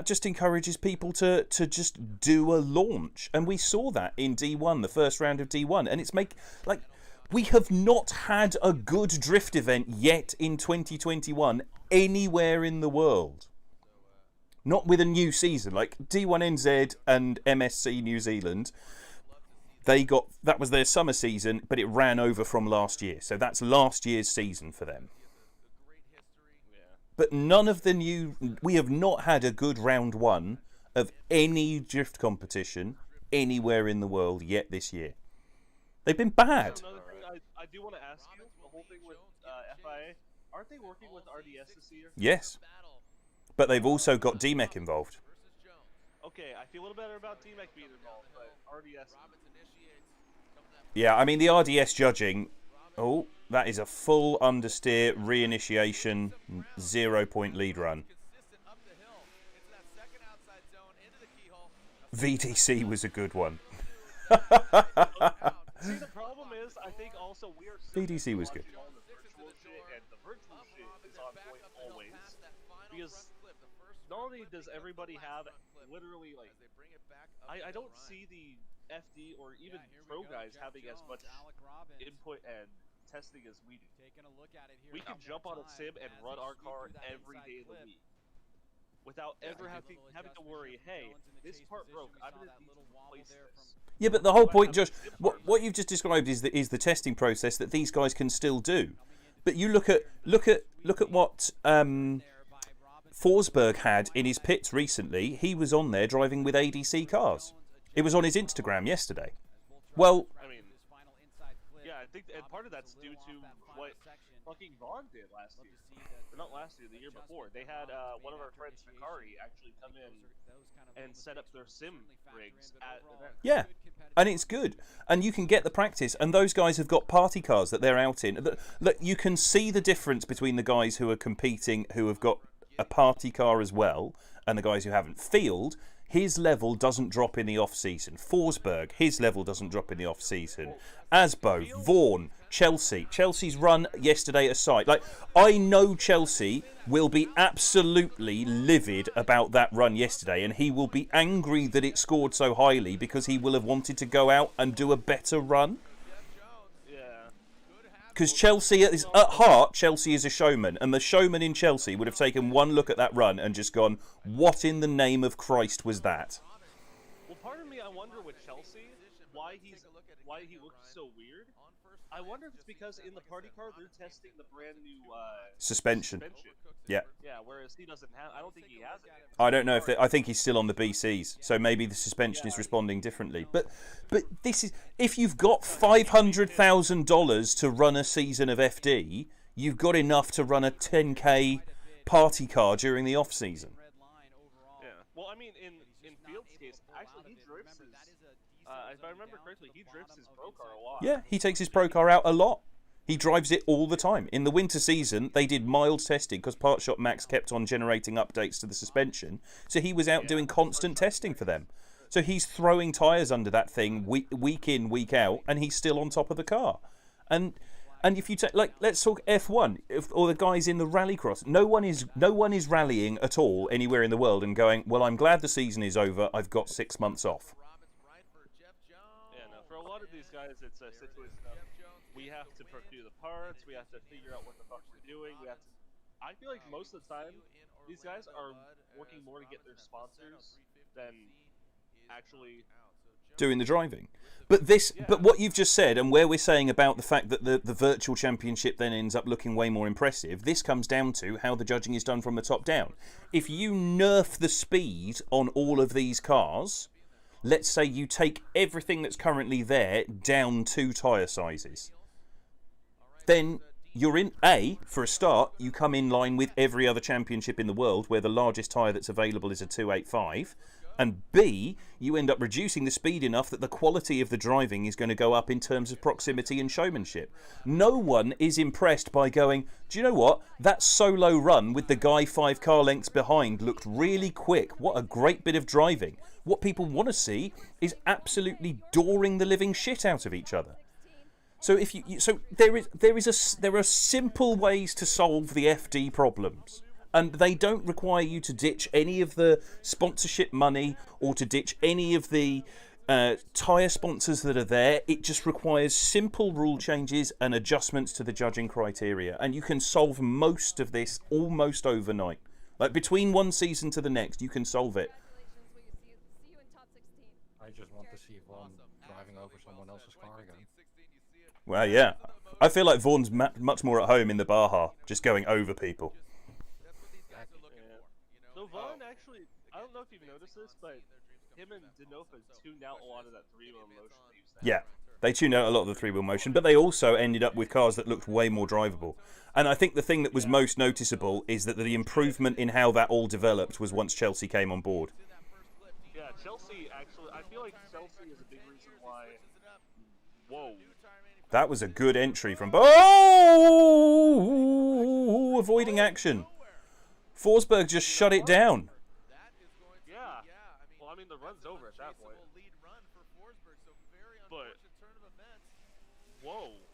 just encourages people to just do a launch, and we saw that in D1, the first round of D1, and we have not had a good drift event yet in 2021 anywhere in the world. Not with a new season. Like D1NZ and MSC New Zealand, that was their summer season, but it ran over from last year. So that's last year's season for them. But we have not had a good round one of any drift competition anywhere in the world yet this year. They've been bad. Another thing I do want to ask you, the whole thing with FIA, aren't they working with RDS this year? Yes. But they've also got DMEC involved. Okay, I feel a little better about DMEC being involved, but RDS... Yeah, I mean, the RDS judging... Oh, that is a full understeer, reinitiation, 0-point lead run. VDC was a good one. See, the problem is, I think also we are so VDC was good. on the virtual shit, and the virtual shit is on point always. Because not only does everybody have literally, like, I don't see the FD or even pro guys having as much input and testing as we do. We can jump on a sim and run our car every day of the week without ever having to worry, hey, this part broke, I'm going to need to replace this. Yeah, but the whole point, Josh, what you've just described is the testing process that these guys can still do. But you look at what Forsberg had in his pits recently. He was on there driving with ADC cars. It was on his Instagram yesterday. Well, I mean, yeah, I think, and part of that's due to what fucking Vaughn did last year. Or not last year, the year before. They had one of our friends, Hikari, actually come in and set up their sim rigs at events. yeah, and it's good. And you can get the practice. And those guys have got party cars that they're out in. Look, you can see the difference between the guys who are competing, who have got a party car as well, and the guys who haven't. Field, his level doesn't drop in the off-season. Forsberg, his level doesn't drop in the off-season. Asbo, Vaughan, Chelsea. Chelsea's run yesterday aside. Like, I know Chelsea will be absolutely livid about that run yesterday, and he will be angry that it scored so highly because he will have wanted to go out and do a better run. Because Chelsea, at heart, Chelsea is a showman. And the showman in Chelsea would have taken one look at that run and just gone, what in the name of Christ was that? Well, part of me, I wonder with Chelsea, why he looks so weird. I wonder if it's because in the party car, they're testing the brand new suspension. Yeah. Yeah, whereas he doesn't have, I don't think he has it. I don't know if I think he's still on the BCs, so maybe the suspension is responding differently. But this is, if you've got $500,000 to run a season of FD, you've got enough to run a 10K party car during the off season. Yeah. Well, I mean, in Field's case, actually he drifts his. If I remember correctly, he drifts his pro car a lot. Yeah, he takes his pro car out a lot. He drives it all the time. In the winter season, they did mild testing because Part Shop Max kept on generating updates to the suspension. So he was out doing constant testing for them. So he's throwing tyres under that thing week in, week out, and he's still on top of the car. And if you take, like, let's talk F1 or the guys in the rallycross. No one is rallying at all anywhere in the world and going, well, I'm glad the season is over. I've got 6 months off. Yeah, no. For a lot of these guys, it's a situation of we have to procure the parts. We have to figure out what the fuck we're doing. I feel like most of the time, these guys are working more to get their sponsors than actually doing the driving. But what you've just said, and where we're saying about the fact that the virtual championship then ends up looking way more impressive, this comes down to how the judging is done from the top down. If you nerf the speed on all of these cars, let's say you take everything that's currently there down 2 tyre sizes, then you're in, for a start, you come in line with every other championship in the world where the largest tyre that's available is a 285. And B, you end up reducing the speed enough that the quality of the driving is going to go up in terms of proximity and showmanship. No one is impressed by going, do you know what? That solo run with the guy 5 car lengths behind looked really quick. What a great bit of driving. What people want to see is absolutely dooring the living shit out of each other. So there are simple ways to solve the FD problems. And they don't require you to ditch any of the sponsorship money or to ditch any of the tyre sponsors that are there. It just requires simple rule changes and adjustments to the judging criteria. And you can solve most of this almost overnight. Like between one season to the next, you can solve it. I just want to see Vaughn driving over someone else's car again. Well, yeah. I feel like Vaughn's much more at home in the Baja, just going over people. So Vaughn actually, I don't know if you've noticed this, but him and Denofa tuned out a lot of that 3-wheel motion. Yeah, they tuned out a lot of the 3-wheel motion, but they also ended up with cars that looked way more drivable. And I think the thing that was most noticeable is that the improvement in how that all developed was once Chelsea came on board. Yeah, Chelsea actually, I feel like Chelsea is a big reason why. Whoa. That was a good entry from. Oh, avoiding action. Forsberg just shut it down. Yeah. Well, Well, I mean, the run's over at that point. Lead run for Forsberg, so very But unfortunate turn of events. whoa,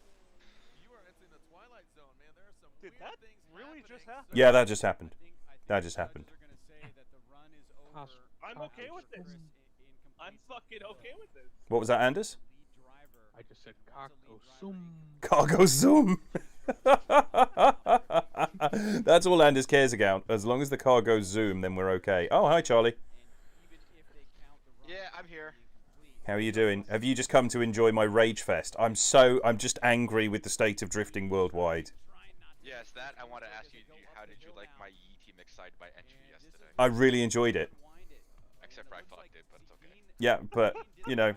You are entering the twilight zone, man. There are some did weird that things really happening. just happen? Yeah, that just happened. I think That just the happened. judges are gonna say that the run is over. Pass. I'm okay with this. In I'm fucking okay with this. What was that, Anders? lead driver. I just said cargo zoom. Cargo zoom. That's all Anders cares about. As long as the car goes zoom, then we're okay. Oh, hi, Charlie. Yeah, I'm here. How are you doing? Have you just come to enjoy my rage fest? I'm just angry with the state of drifting worldwide. Yes, that I want to ask you. How did you like my Yee Team Excited by entry yesterday? I really enjoyed it. Except for I fucked it, but it's okay. Yeah, but you know,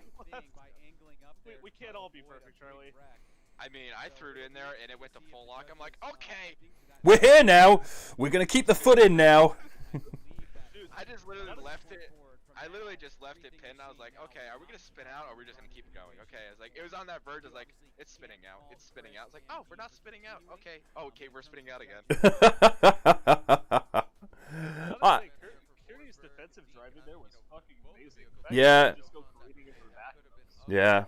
We can't all be perfect, Charlie. I mean, I threw it in there and it went to full lock. I'm like, okay. we're here now. We're gonna keep the foot in now. Dude, I just literally left it. I literally just left it pinned. I was like, okay, are we gonna spin out or are we just gonna keep going? Okay, I was like, it was on that verge. I was like, it's spinning out. It's spinning out. I was like, oh, we're not spinning out. Okay. Oh, okay, we're spinning out again. honestly, Kearney's defensive driving there was fucking amazing. The fact Yeah. that he just go grading into the back. Yeah.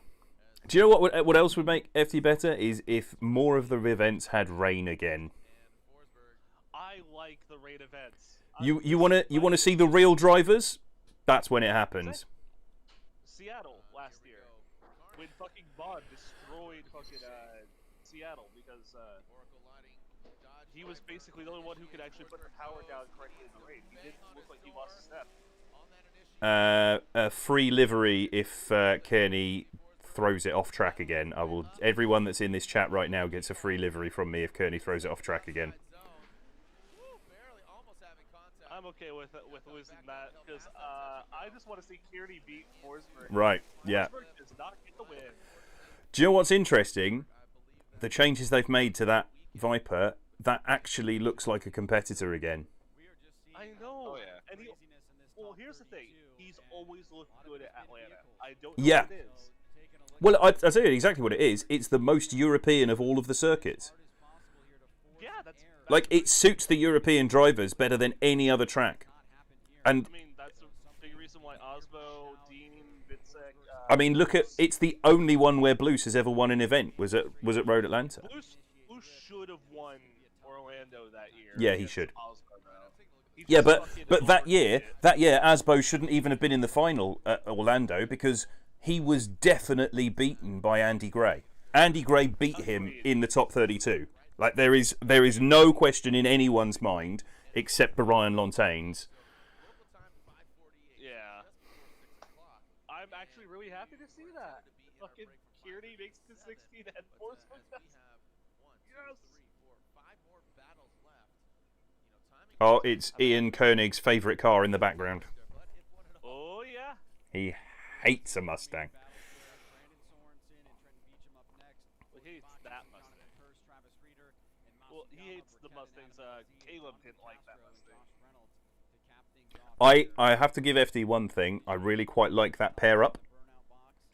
Do you know what else would make FT better is if more of the events had rain again. I like the raid events. You want to see the real drivers? That's when it happens. Seattle last year, when fucking Bond destroyed fucking Seattle because he was basically the only one who could actually put the power down correctly in the raid. He didn't look like he lost a step. A free livery if Kearney throws it off track again. Everyone that's in this chat right now gets a free livery from me if Kearney throws it off track again. I'm okay with losing that because I just want to see Kearney beat Forsberg. Right, yeah. Forsberg does not get the win. Do you know what's interesting? The changes they've made to that Viper, that actually looks like a competitor again. I know. Oh, yeah. And well, here's the thing. He's always looked good at Atlanta. I don't know Yeah. what it is. Well, I'll tell you exactly what it is. It's the most European of all of the circuits. Yeah, that's Like, it suits the European drivers better than any other track. And, I mean, that's a big reason why Osbo, Dean, Vidsec... I mean, look at... It's the only one where Blues has ever won an event. Was at Road Atlanta. Blues should have won Orlando that year. Yeah, he against should. Osbo, though. He Yeah, just fucking but that year, overdid it. Asbo shouldn't even have been in the final at Orlando because he was definitely beaten by Andy Gray. Andy Gray beat him in the top 32. Like, there is no question in anyone's mind except for Ryan Lontane's. Yeah. I'm actually really happy to see that. Fucking Kearney makes the 16 and Forsberg does. Yes. Oh, it's Ian Koenig's favourite car in the background. Oh, yeah. He hates a Mustang. Well, he hates that Mustang. Well, he hates the Mustangs. Caleb didn't like that Mustang. I have to give FD one thing. I really quite like that pair up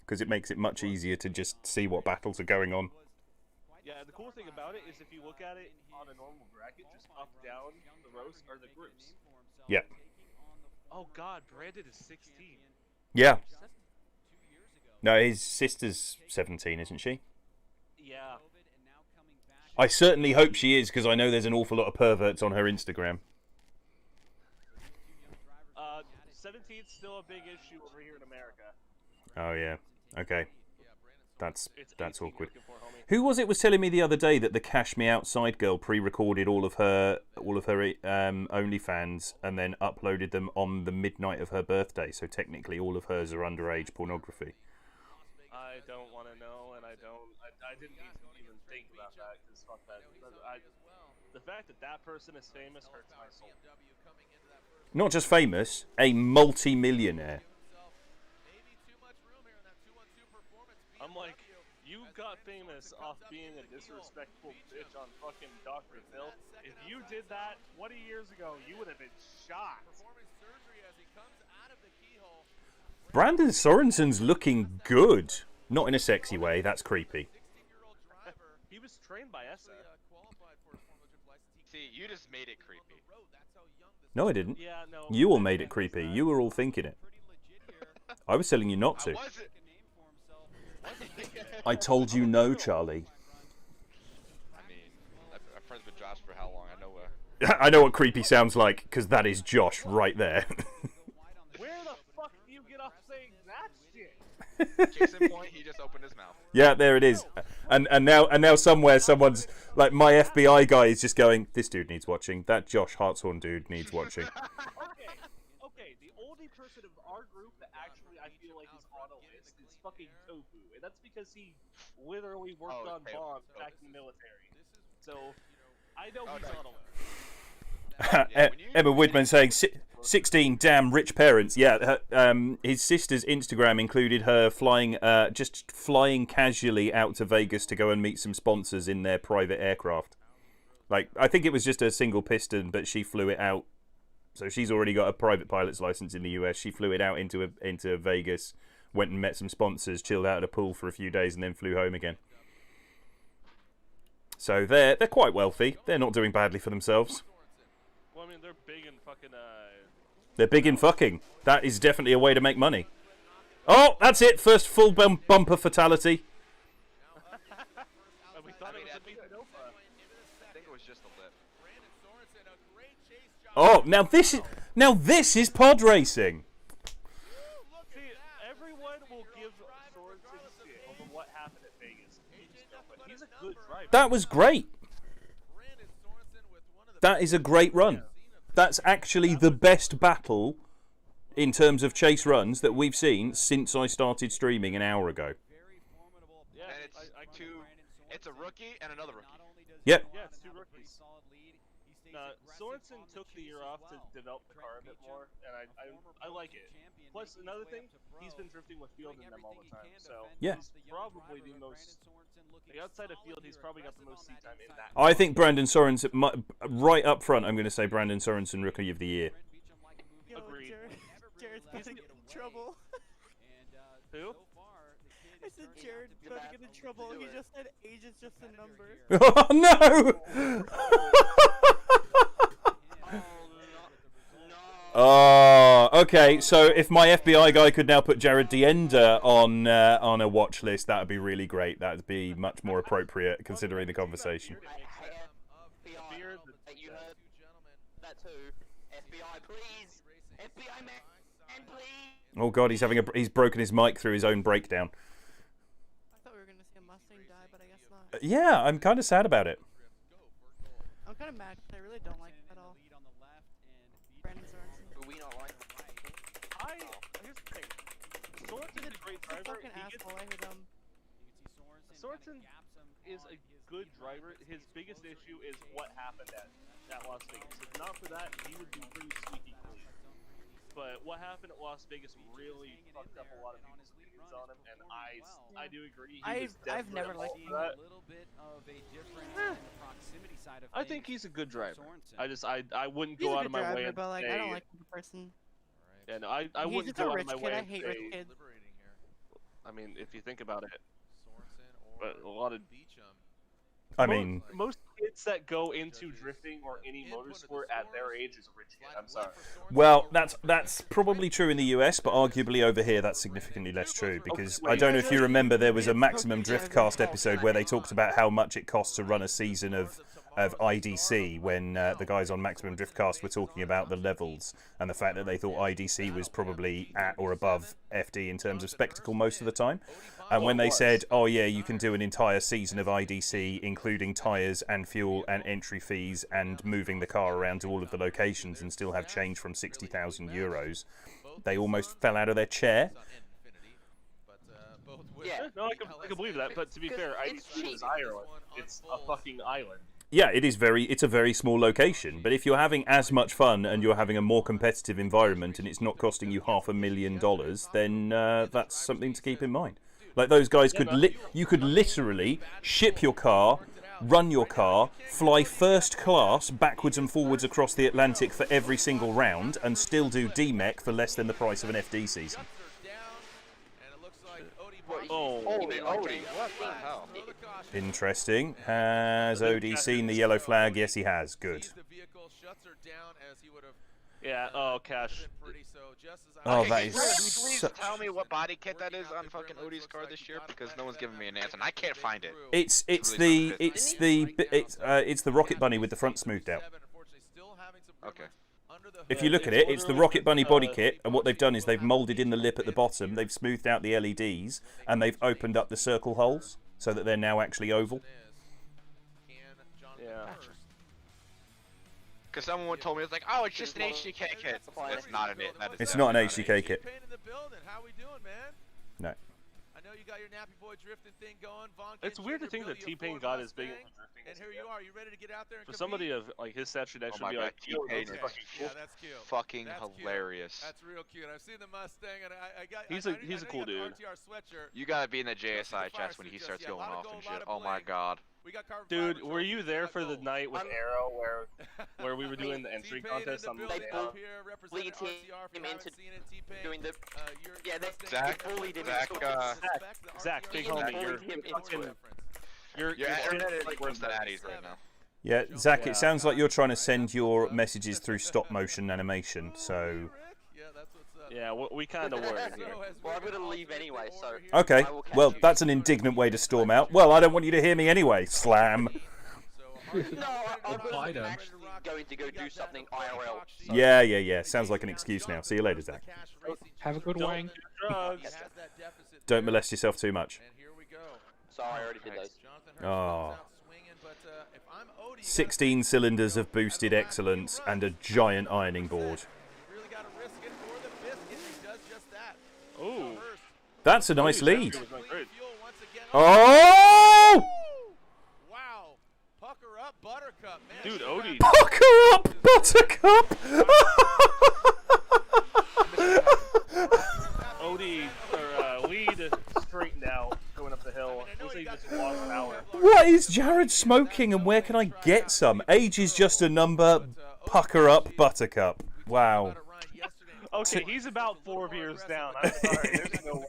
because it makes it much easier to just see what battles are going on. Yeah, the cool thing about it is if you look at it on a normal bracket, just up, down, the rows are the groups. Yeah. Oh god, Brandon is 16. Yeah. No, his sister's 17, isn't she? Yeah. I certainly hope she is because I know there's an awful lot of perverts on her Instagram. 17's still a big issue over here in America. Oh yeah. Okay. That's It's 18 you're awkward. looking for, homie. Who was telling me the other day that the Cash Me Outside girl pre-recorded all of her OnlyFans and then uploaded them on the midnight of her birthday? So technically, all of hers are underage pornography. I don't want to know, and I didn't even think about that because fuck that. The fact that that person is famous hurts my soul. Not just famous, a multi-millionaire. I'm like, you got famous off being a disrespectful bitch on fucking Dr. Phil. If you did that 20 years ago, you would have been shot. Brandon Sorensen's looking good. Not in a sexy way, that's creepy. He was trained by ESSA. See, you just made it creepy. No, I didn't. Yeah, no. You all made it creepy. You were all thinking it. I was telling you not to. I wasn't. I told you no, Charlie. I mean, I'm friends with Josh for how long? I know. I know what creepy sounds like, because that is Josh right there. Where the fuck do you get off saying that shit? Case in point, he just opened his mouth. Yeah, there it is. And now somewhere someone's like, my FBI guy is just going, this dude needs watching. That Josh Hartshorn dude needs watching. Okay. The only person of our group that actually I feel like is on a list is fucking Tofu, and that's because he literally worked on bombs back in the military. So I know he's on a list. Emma Woodman saying 16 damn rich parents. Yeah, his sister's Instagram included her just flying casually out to Vegas to go and meet some sponsors in their private aircraft. Like, I think it was just a single piston, but she flew it out. So she's already got a private pilot's license in the US. She flew it out into Vegas, went and met some sponsors, chilled out at a pool for a few days, and then flew home again. So they're quite wealthy. They're not doing badly for themselves. Well, I mean, they're big and fucking. They're big in fucking. That is definitely a way to make money. Oh, that's it. First full bumper fatality. We thought it was a big Nova. I think it was just a lip. Oh, now this is pod racing. See, everyone will give Sorensen shit over what happened at Vegas. But he's a good driver. That was great. That is a great run. That's actually the best battle in terms of chase runs that we've seen since I started streaming an hour ago. Yeah, And it's a rookie and another rookie. Yep. Yeah, it's two rookies. Sorensen took the year off to develop the car a bit more, and I like it. Plus, another thing, he's been drifting with Field in them all the time, so Yeah. he's probably the most. Outside of Field, he's probably got the most seat time in that. I think Brandon Sorensen, right up front, I'm going to say Brandon Sorensen Rookie of the Year. Yo, Agreed. Jared's about to get in trouble. Who? I said Jared's about to get in trouble. He just said age is just a number. Oh, no! Oh, okay. So if my FBI guy could now put Jared Dienda on a watch list, that would be really great. That would be much more appropriate considering the conversation. You heard that too. FBI, please. FBI, man, please. Oh God, he's broken his mic through his own breakdown. I thought we were gonna see a Mustang die, but I guess not. Yeah, I'm kind of sad about it. I'm kind of mad 'cause I really don't like him at all. Brandon Sorensen. Who we not like? Here's the thing. Sorensen's a great He's a driver. fucking He gets, asshole. I hate him. Sorensen is a good driver. His biggest issue is what happened at Las Vegas. If not for that, he would be pretty squeaky clean. But what happened at Las Vegas really fucked up a lot of people's opinions on him, and I do agree. I've never liked him. that. A little bit of a difference in the proximity side of I things think he's a good driver. Sorensen. I wouldn't He's go a out good of my way driver, and but like say, I don't like him as a person. yeah, no, I He's wouldn't just go a out rich of my kid. way I and hate say, rich kids. I mean, if you think about it, but a lot of I mean, most kids that go into drifting or any motorsport at their age is a rich kid. I'm sorry. well, that's probably true in the US, but arguably over here that's significantly less true because I don't know if you remember there was a Maximum Driftcast episode where they talked about how much it costs to run a season of IDC when the guys on Maximum Driftcast were talking about the levels and the fact that they thought IDC was probably at or above FD in terms of spectacle most of the time. And when they said, oh yeah, you can do an entire season of IDC, including tyres and fuel and entry fees and moving the car around to all of the locations and still have change from 60,000 euros, they almost fell out of their chair. Yeah, no, I can believe that. But to be fair, IDC is Ireland. It's a fucking island. Yeah, it's a very small location, but if you're having as much fun and you're having a more competitive environment and it's not costing you $500,000, then that's something to keep in mind. Like those guys you could literally ship your car, run your car, fly first class backwards and forwards across the Atlantic for every single round and still do DMEC for less than the price of an FD season. Oh, Odie, what the hell? Interesting. Has Odie seen the yellow flag? Yes, he has. Good. Yeah. Oh, Cash. Oh, Okay, that can is you please so... tell me what body kit that is on fucking Odie's car this year, because no one's giving me an answer and I can't find it. It's really the Rocket Bunny with the front smoothed out. Okay. If you look at it, it's the Rocket Bunny body kit, and what they've done is they've moulded in the lip at the bottom, they've smoothed out the LEDs, and they've opened up the circle holes so that they're now actually oval. Yeah. Because someone told me, it's like, oh, it's just an HDK kit. That's not an it. That is It's not an definitely HDK kit. How we doing, man? No. I know you got your Nappy Boy drifting thing going. Von It's weird to think that T-Pain got as big. And here you are. You ready to get out there and For somebody of like his stature, that Oh should my be God, like, yo, T-Pain those is are fucking cool. Yeah, that's cute. fucking That's cute. hilarious. That's real cute. I've seen the Mustang, and I got. He's I a know he's a you cool got the dude. RTR sweatshirt. You gotta be in the Just JSI the fire chest when he suit, starts yeah, going lot of off gold, and lot shit. of Oh my bling. God. We got carbon Dude, fiber were you trophies, there we got for the gold. night with Arrow where we were doing the entry T-Pain in contest the on the building day up of? here, representing RTR. If you haven't seen it, T-Pain, doing the- your yeah, they Mustang Zach, bullied him Zach, into Zach, big Ian homie, bullied you're him into fucking, it. your internet is like worse than Addy's right now. Yeah, Zach, Yeah. it sounds like you're trying to send your messages through stop motion animation, so... Yeah, that's what's up. Yeah, we kind of were here. Well, I'm gonna leave anyway, so. Okay, I will catch well, you. that's an indignant way to storm out. Well, I don't want you to hear me anyway, slam. No, I'm Apply them. actually going to go do something IRL. So. Yeah. Sounds like an excuse now. See you later, Zach. Have a good Don't wang. do drugs. Don't molest yourself too much. Sorry, I already did those. Oh. 16 cylinders of boosted excellence and a giant ironing board. Oh, That's a nice lead. was going great. Oh! Wow. Pucker up, Buttercup, man. Dude, Odie. Pucker up, Buttercup! Odie, or lead straightened out going up the hill. Looks like he just lost power. What is Jared smoking and where can I get some? Age is just a number. Pucker up, Buttercup. Wow. Okay, he's about 4 beers down. I'm sorry. There's no way.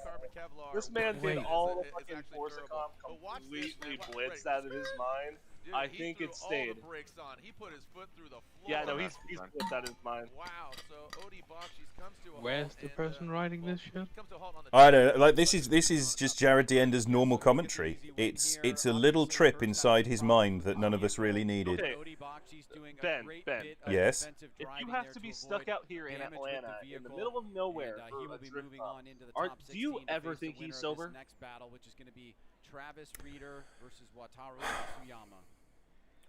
This man did all the fucking Forza comp completely blitzed out of his mind. Dude, I he think threw it all stayed. the brakes on. He put his foot through the floor. Yeah, no, he's blitzed out of his mind. Wow, so Odie Bakshi's comes to a Where's halt the and, person writing this shit? comes to a halt on the I don't know, like this is just Jared Diender's normal commentary. It's a little trip inside his mind that none of us really needed. Okay, Ben, Yes? if you have to be stuck out here in Atlanta, in the middle of nowhere, for a drift comp, do you ever think he's sober? Next battle, which is going to be Travis Reeder versus Wataru Matsuyama.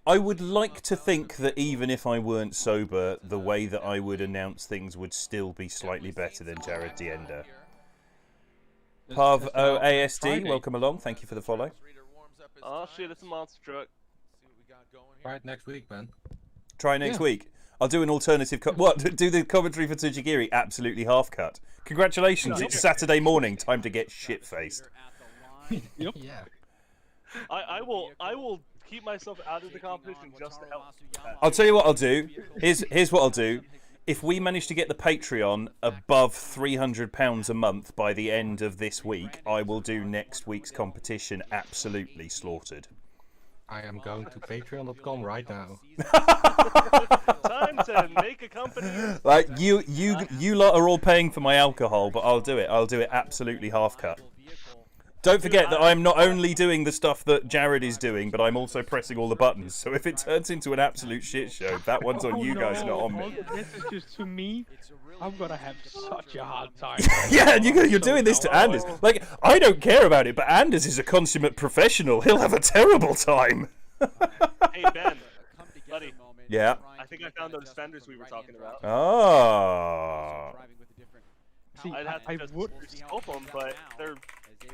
I would like to think that even if I weren't sober, the way that I would announce things would still be slightly better than Jared Diender. Pav OASD, Friday. welcome along. Thank you for the follow. Oh shit, it's a monster truck. Try it next week, man. Try next Yeah. week. I'll do an alternative. What? Do the commentary for Tsujigiri absolutely half cut. Congratulations! It's Saturday morning. Time to get shit faced. Yep. Yeah. I will keep myself out of the competition just to help. I'll tell you what I'll do. Here's what I'll do. If we manage to get the Patreon above £300 a month by the end of this week, I will do next week's competition absolutely slaughtered. I am going to patreon.com right now. Time to make a company. Like you lot are all paying for my alcohol, but I'll do it. I'll do it absolutely half cut. Don't forget that I'm not only doing the stuff that Jared is doing, but I'm also pressing all the buttons. So if it turns into an absolute shit show, that one's on you guys, not on me. This is just to me. I'm gonna have such a hard time. Yeah, and you're doing this to Anders. Like, I don't care about it, but Anders is a consummate professional. He'll have a terrible time. Hey Ben, buddy. Yeah. I think I found those fenders we were talking about. Oh. See, I'd have to I just would. scope them, but they're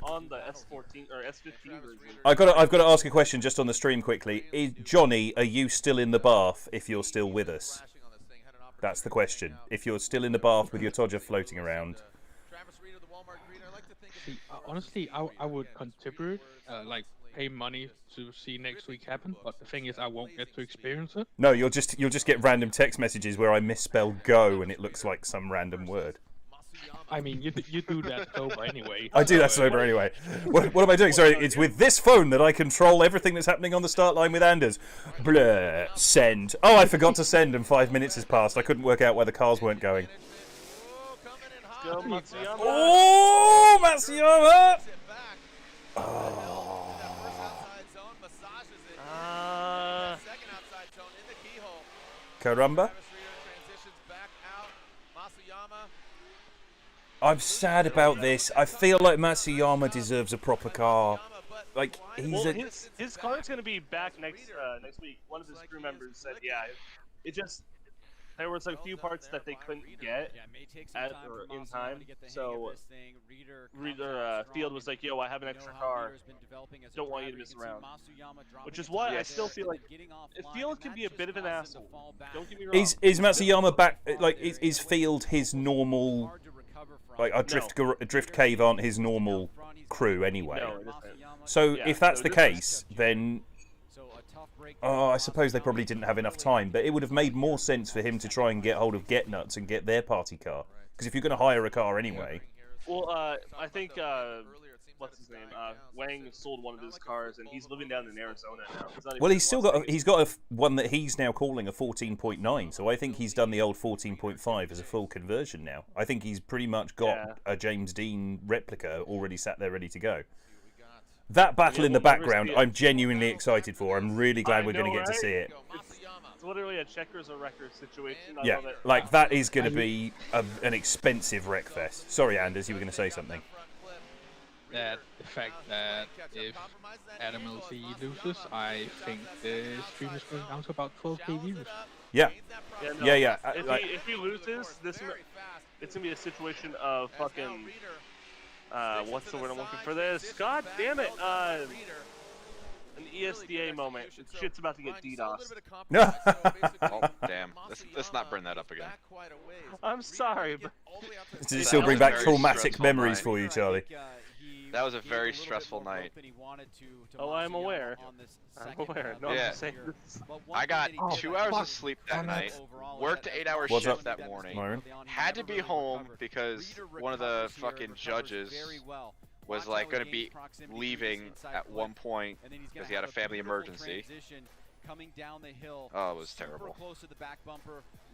on the S14 or S15 version. I've got to ask a question just on the stream quickly. Johnny, are you still in the bath if you're still with us? That's the question. If you're still in the bath with your Todger floating around. See, honestly, I would contribute, like pay money to see next week happen. But the thing is, I won't get to experience it. No, you'll just get random text messages where I misspell go and it looks like some random word. I mean, you do that sober anyway. I do that sober anyway. What am I doing? Sorry, it's with this phone that I control everything that's happening on the start line with Anders. Blur. Send. Oh, I forgot to send and 5 minutes has passed. I couldn't work out where the cars weren't going. Go, Matsuyama. Oh, Matsuyama! Oh. Caramba? I'm sad about this. I feel like Matsuyama deserves a proper car. Like, he's well, his car is going to be back next week. One of his crew members said, yeah, it just there was a few parts that they couldn't get in time. So Reader Field was like, yo, I have an extra car. Don't want you to miss around. Which is why I still feel like Field can be a bit of an asshole. Don't get me wrong. Is Matsuyama back? Like, is Field his normal? Like, Drift Cave aren't his normal crew anyway. No, it isn't. So if that's the case, then I suppose they probably didn't have enough time. But it would have made more sense for him to try and get hold of Get Nuts and get their party car. Because if you're going to hire a car anyway. Well, I think what's his name? Wang sold one of his cars, and he's living down in Arizona now. Well, he's still got one that he's now calling a 14.9. So I think he's done the old 14.5 as a full conversion now. I think he's pretty much got a James Dean replica already sat there ready to go. That battle in the background, I'm genuinely excited for. I'm really glad we're going to get to see it. It's literally a checkers or wreckers situation. Yeah, like that is going to be an expensive wreck fest. Sorry, Anders, you were going to say something. That the fact that if Adam LC loses, I think the stream is going down to about 12k views. Yeah. Yeah. If he loses, it's gonna be a situation of fucking. What's the word I'm looking for? This. God damn it. An ESDA moment. Shit's about to get DDoS. Oh, damn. Let's not bring that up again. I'm sorry, but... Does it still bring back traumatic memories for you, Charlie? That was a very stressful night. Oh, I'm aware. I'm aware. No, yeah. I'm saying this. I got 2 hours of sleep that night, worked 8-hour shift that morning, had to be home because one of the fucking judges was like going to be leaving at one point because he had a family emergency. Oh, it was terrible.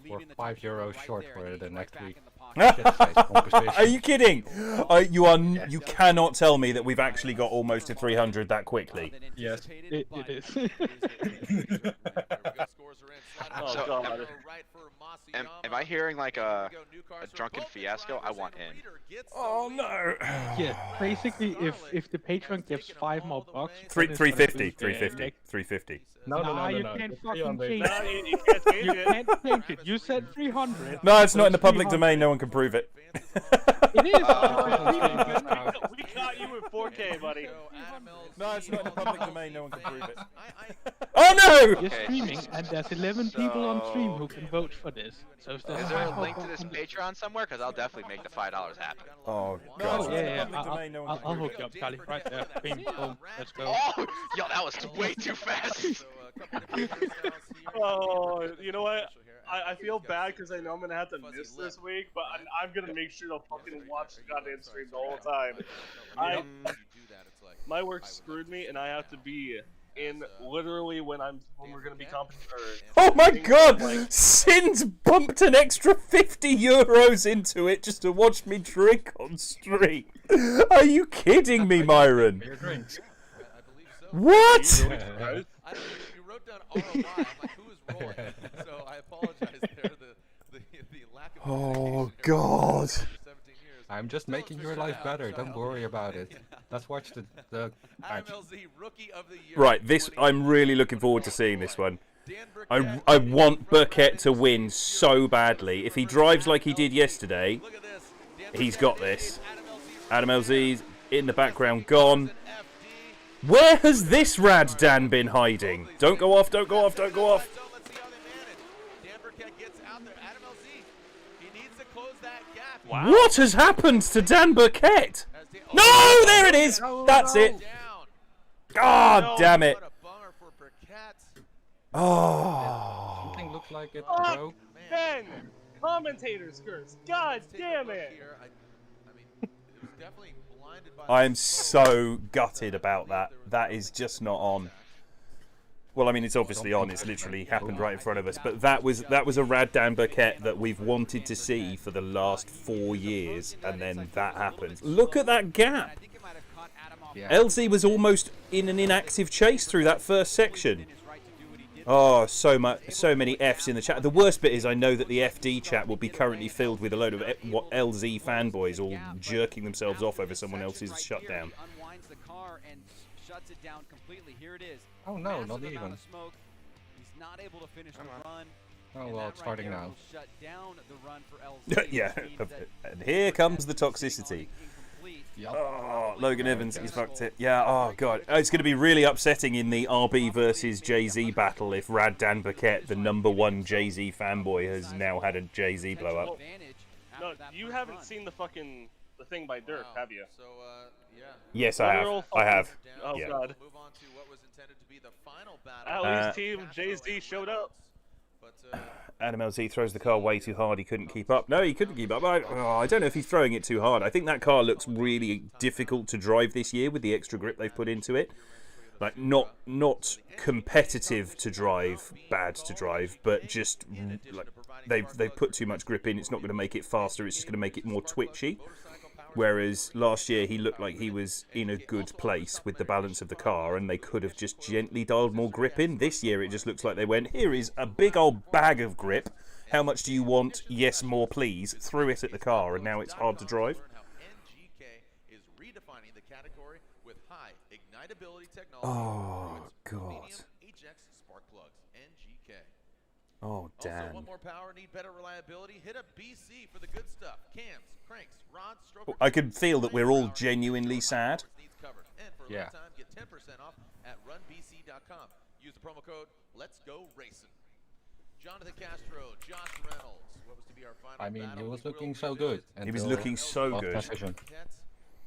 We're €5 short for the next week. Are you kidding? You cannot tell me that we've actually got almost to 300 that quickly. Yes. It is. So, am I hearing like a drunken fiasco? I want in. Oh no. Yeah, basically, if the patron gives 5 more bucks, 350. No, you can't fucking change No, it. you can't change You it. can't change it. You said 300. No, it's not in the public domain. No one can prove it. It is. We caught you in 4K, buddy. No, it's not in the public domain. No one can prove it. Oh no! You're streaming, and there's 11 people on stream who can vote for this. So if there's Is there a link to this Patreon somewhere? Because I'll definitely make the $5 happen. Oh Oh, god. yeah. I'll hook you up, Charlie. Right there. Bing, boom. Let's go. Oh, yo, that was way too fast. Oh, you know what? I feel bad because I know I'm gonna have to miss this week, but I'm gonna make sure to fucking watch the goddamn stream the whole time. My work screwed me, and I have to be in literally when we're gonna be competing. Oh my god! Sin's bumped an extra €50 into it just to watch me drink on stream. Are you kidding me, Myron? What? You wrote down ROI. I'm like, who is Roy? So I apologize there. The lack of. Oh god. I'm just making your life better. Don't worry about it. Let's watch the match. Right, I'm really looking forward to seeing this one. I want Burkett to win so badly. If he drives like he did yesterday, he's got this. Adam LZ's in the background, gone. Where has this rad Dan been hiding? Don't go off, don't go off, don't go off. Wow. What has happened to Dan Burkett? No, there it is. That's it. God damn it. Oh. Something looks like it broke. Ben! Commentator's curse. God damn it. Here, I mean, it was definitely blinded by I am so gutted about that. That is just not on. Well, I mean, it's obviously on. It's literally happened right in front of us. But that was a Rad Dan Burkett that we've wanted to see for the last 4 years, and then that happened. Look at that gap. Yeah. LZ was almost in an inactive chase through that first section. Oh, so many Fs in the chat. The worst bit is I know that the FD chat will be currently filled with a load of LZ fanboys all jerking themselves off over someone else's shutdown. Oh no, not even. He's not able to finish the run. Oh well, it's starting now. Shut down the run for LZ. Yeah, and here comes the toxicity. Yep. Oh, Logan Evans, he's fucked it. Yeah, oh god. It's going to be really upsetting in the RB versus Jay-Z battle if Rad Dan Burkett, the #1 Jay-Z fanboy, has now had a Jay-Z blow up. No, you haven't seen the thing by Dirk, have you? So, yeah. Yes, I have. I have. Oh Yeah. god. Move on to what was intended to be the final battle. At least Team Jay-Z showed up. But, Adam LZ throws the car way too hard. He couldn't keep up. No, he couldn't keep up. I don't know if he's throwing it too hard. I think that car looks really difficult to drive this year with the extra grip they've put into it. Like not competitive to drive, bad to drive, but just like they've put too much grip in. It's not going to make it faster. It's just going to make it more twitchy. Whereas last year he looked like he was in a good place with the balance of the car, and they could have just gently dialed more grip in. This year it just looks like they went, here is a big old bag of grip. How much do you want? Yes, more please. Threw it at the car, and now it's hard to drive. NGK is redefining the category with high ignitability technology. Oh god. HX spark plugs. NGK. Oh damn. Also, want more power, need better reliability? Hit up BC for the good stuff. Cams, cranks, rods, stroke. I could feel that we're all genuinely sad. And for a Yeah. limited time, get 10% off at runbc.com. Use the promo code Let's Go Racing. Jonathan Castro, Josh Reynolds. What was to be our final I mean, he battle. was We looking rode so through good. this. He was until looking so off good. transition.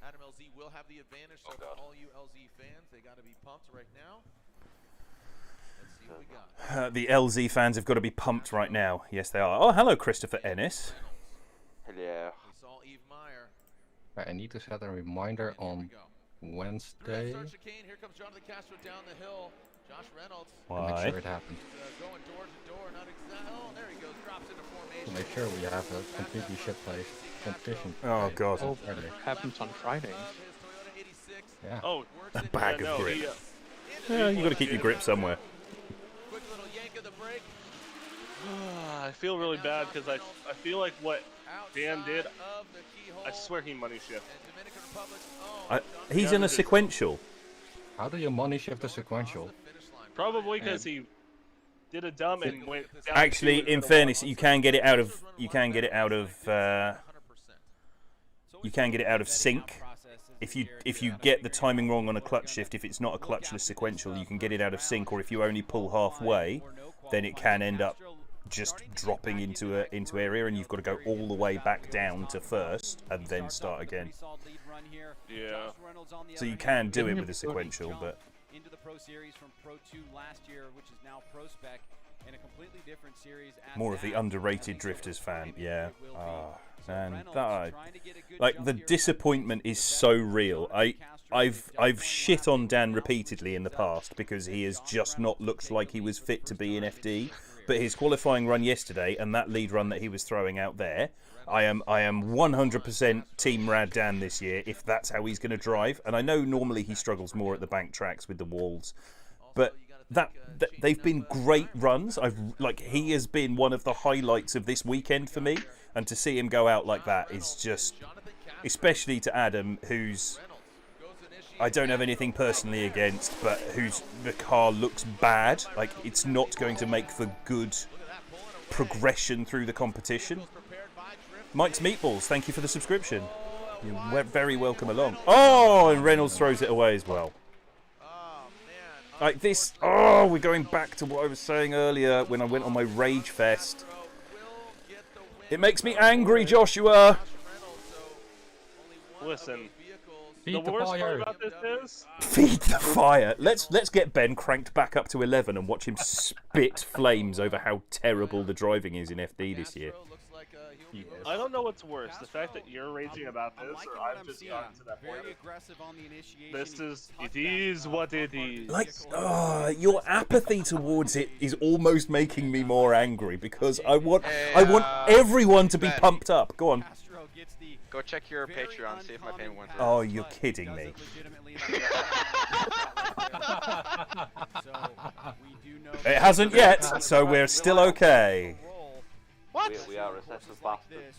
Adam LZ will have the advantage, so for all you LZ fans, they got to be pumped right now. Let's see what we got. The LZ fans have got to be pumped right now. Yes, they are. Oh, hello, Christopher Ennis. Hello. We saw Eve Meyer. Right, I need to set a reminder on Wednesday. Start chicane. Here comes Jonathan Castro down the hill. Josh Reynolds. To make Why? sure it happens. Going door to door. Not exactly. Oh, there he goes. Drops into formation. To make sure we have a completely shit-placed competition. Oh god. Oh, Friday. happens on Fridays. His Toyota 86. Yeah. Oh, A bag yeah, of no, grip. he, Yeah, you got to keep your grip somewhere. Quick little yank of the brake. I feel really bad because I feel like what Dan did, Of the keyhole. I swear he money shifted. And Dominican Republic. Oh, He's in a sequential. How do you money shift the sequential? finish line. Probably because he did a dumb and went down Actually, two in instead of fairness, one. you can get it out of you can get it out of 100%. you can get it out of sync. If you get the timing wrong on a clutch shift, if it's not a clutchless sequential, you can get it out of sync. Or if you only pull halfway, then it can end up just dropping into area, and you've got to go all the way back down to first and then start again. Yeah. So you can do it with a sequential, but into the Pro Series from Pro 2 last year, which is now Pro Spec, in a completely different series. more of the underrated drifters fan. Yeah. And that, like, the disappointment is so real. I've shit on Dan repeatedly in the past because he has just not looked like he was fit to be in FD. But his qualifying run yesterday and that lead run that he was throwing out there, I am 100% Team Rad Dan this year if that's how he's going to drive. And I know normally he struggles more at the bank tracks with the walls, but they've been great runs. He has been one of the highlights of this weekend for me, and to see him go out like that is just, especially to Adam, who's, I don't have anything personally against, but whose the car looks bad. Like, it's not going to make for good progression through the competition. Mike's Meatballs, thank you for the subscription. You're very welcome along. Oh, and Reynolds throws it away as well. Like this, we're going back to what I was saying earlier when I went on my Rage Fest. It makes me angry, Joshua. Listen, Feed the the worst fire. part about this is Feed the fire. Let's get Ben cranked back up to 11 and watch him spit flames over how terrible the driving is in FD this year. Looks like He is. I don't know what's worse, the fact that you're raging about I'm this, liking or what I've I'm just seeing. gotten to that point. Very aggressive on the initiation. This He is, touched it that, is what front it part of is. the Like, vehicle. your apathy towards it is almost making me more angry because I want everyone to be Ben. pumped up. Go on. Castro gets the Go check your very Patreon, see if my payment went uncommon through. Oh, pass, you're but kidding does me. it legitimately So, we do know It hasn't yet, so we're still okay. What? We are a set of bastards.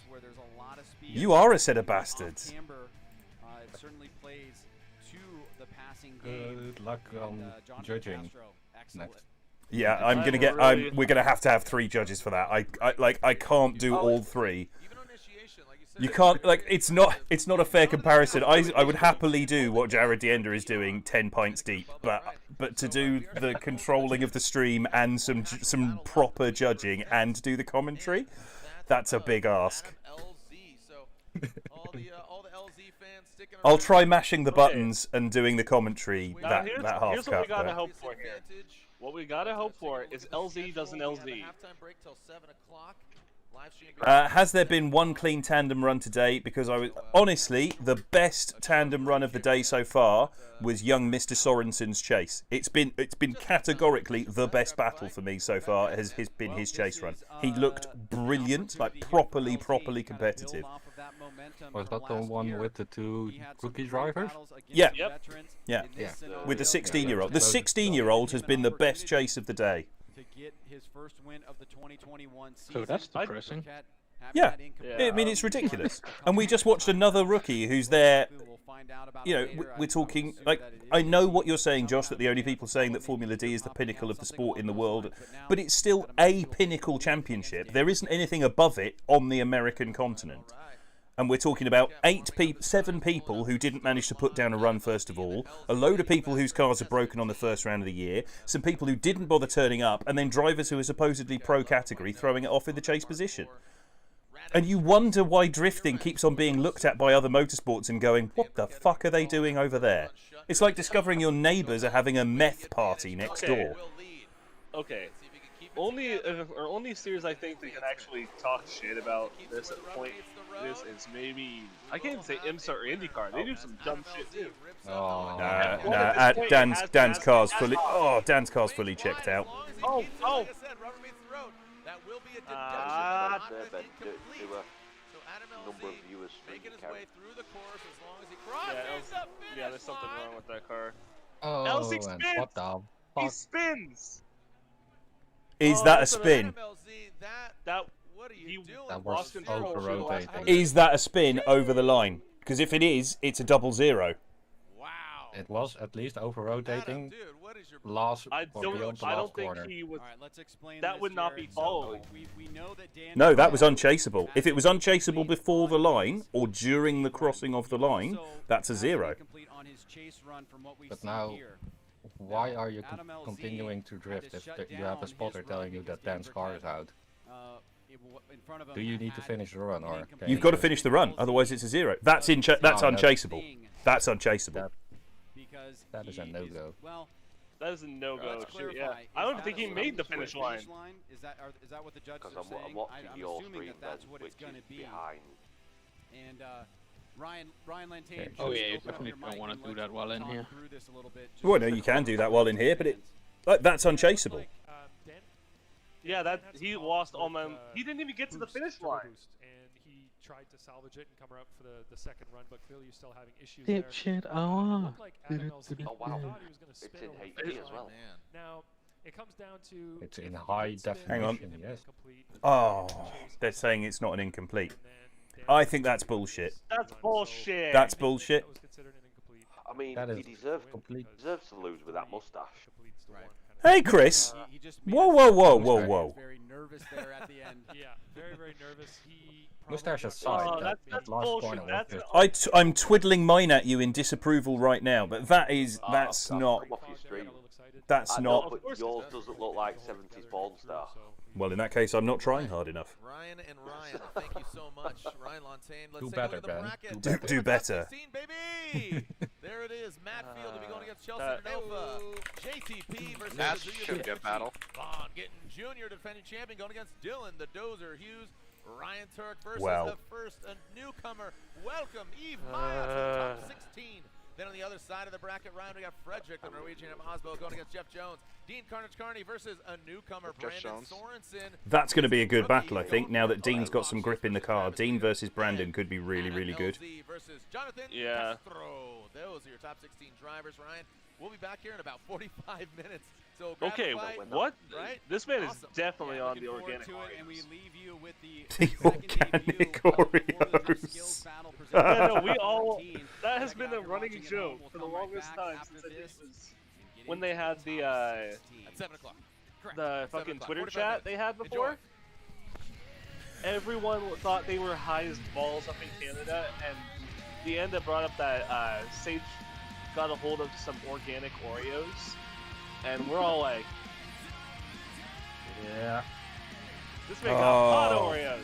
You are a set of bastards. It certainly plays to the passing game. Good luck on Jonathan judging Castro, excellent. next. Yeah, I'm gonna get. We're gonna have to have 3 judges for that. I can't do all 3. Even on initiation, like you said, You can't, like, it's not a fair comparison. I would happily do what Jared Diender is doing 10 pints deep, but to do the controlling of the stream and some proper judging and do the commentary, that's a big ask. all the LZ fans sticking I'll around. try mashing the buttons and doing the commentary Now, that here's half what we cut. gotta but- hope for here. What we gotta hope for is LZ doesn't LZ. Halftime break till 7 o'clock. Live stream. Has there been one clean tandem run today? Because honestly, the best tandem run of the day so far was young Mr. Sorensen's chase. It's been categorically the best battle for me so far. Has been his chase run. He looked brilliant, like properly competitive. Was that the one with the 2 rookie drivers? Yeah. Yep. Yeah. Yeah. With the 16-year-old. The 16-year-old has been the best chase of the day. To get his first win of the 2021 season. So that's depressing. Yeah. I mean, it's ridiculous. And we just watched another rookie who's there. You know, we're talking, like, I know what you're saying, Josh, that the only people saying that Formula D is the pinnacle of the sport in the world, but it's still a pinnacle championship. There isn't anything above it on the American continent. And we're talking about 7 people who didn't manage to put down a run first of all, a load of people whose cars are broken on the first round of the year, some people who didn't bother turning up, and then drivers who are supposedly pro category throwing it off in the chase position. And you wonder why drifting keeps on being looked at by other motorsports and going, what the fuck are they doing over there? It's like discovering your neighbours are having a meth party next door. Okay. Only series I think that can actually talk shit about this at the point this is maybe, I can't even say IMSA or IndyCar. They do some dumb shit too. Oh. Nah, Dan's car's fully. Oh, Dan's car's fully checked out. Oh. That will be a deduction. Number of viewers making his carry. way through the course as long as he crosses the finish Yeah, there's something line. wrong with that car. Oh, LZ and spins! what the He fuck? spins! Is Oh, that a that's spin? MLZ, That what are you he doing? That lost was control through the last over-rotating. corner. Is that a spin over the line? Because if it is, it's a 0-0. Wow. It was at least over-rotating Dude, what is your last I or don't. beyond the I last don't think corner. he was. All right, let's explain That this, would not be Jared. So, followable. we know that Dan No, that was unchaseable. If it was unchaseable before the line or during the crossing of the line, that's a 0. But now, why are you continuing to drift if you have a spotter telling you that Dan's car is out? Do you need to finish the run, or can You've you got to just- finish the run, otherwise it's a 0. That's unchaseable. That's unchaseable. That is a no-go. Well, That is a no-go. let's Shoot, clarify. yeah. I don't think he made the finish line. Is that what the judges Because are I'm saying? watching I'm your assuming stream, that that's then, what which it's going to is be. behind. And Ryan Lantane. Oh just yeah, you open up definitely your don't mic want and to do let's that while in talk here. through this a little bit, just Well, no, so you can do that while in here, but that's unchaseable. Yeah, that he lost on them. He didn't even get to the finish line. And he tried to salvage it and come up for the second run, but clearly you're still having issues Dipshit, there. oh. Looked like Adam LZ Oh wow, thought he was gonna it's spin in over the HD finish as line. well. Now, it comes down to It's in if high you spin Hang on. definition, yes. incomplete, Oh, chase they're up, saying it's not an incomplete. and then I think that's bullshit. That's bullshit. That's bullshit. that was considered an incomplete. I mean, That he is deserves complete. to lose with that mustache. Completes the one kind of- Hey, Chris. he just made Whoa, us- whoa, whoa, he whoa, was whoa. very nervous there at the end. Yeah, very nervous. He Mustache probably aside, Oh, that that's last bullshit. corner was That's just I'm twiddling mine at you in disapproval right now, but that's God, not. come off your stream. That's I know, not. but yours doesn't look like 70s porn star. Well, in that case, I'm not trying hard enough. Ryan and Ryan, thank you so much. Ryan Lantane, let's Do take a look better, at the Ben. bracket. Do better. Do better. 16, baby! There it is. Matt Field will be going against Chelsea Nova. JTP versus That's Kazuya should be a Mitsubishi. battle. Vaughn getting junior defending champion going against Dylan, the Dozer Hughes. Ryan Turk versus Wow. the first newcomer. Welcome, Eve Maya to the top 16. Then on the other side of the bracket, Ryan, we got Frederick, the Norwegian of Osbo, going against Jeff Jones. Dean Carnage Carney versus a newcomer, Brandon Sorensen. That's going to be a good battle, I think, now that Dean's got some grip in the car. Dean versus Brandon could be really, really good. Versus Jonathan Yeah. Castro. Those are your top 16 drivers, Ryan. We'll be back here in about 45 minutes. So Okay, fight, what? Right? This man Awesome. is definitely on the Looking forward organic to it, and we Oreos. leave you with the The organic Oreos. Yeah, no, we all. That has been a running joke for the longest time since I think it was when they had the At 7 o'clock. Correct. the 7 fucking o'clock, Twitter 45 chat minutes. they had before. Everyone thought they were high as balls up in Canada, and Deanda brought up that Sage got a hold of some organic Oreos, and we're all like, yeah, this man got hot Oreos.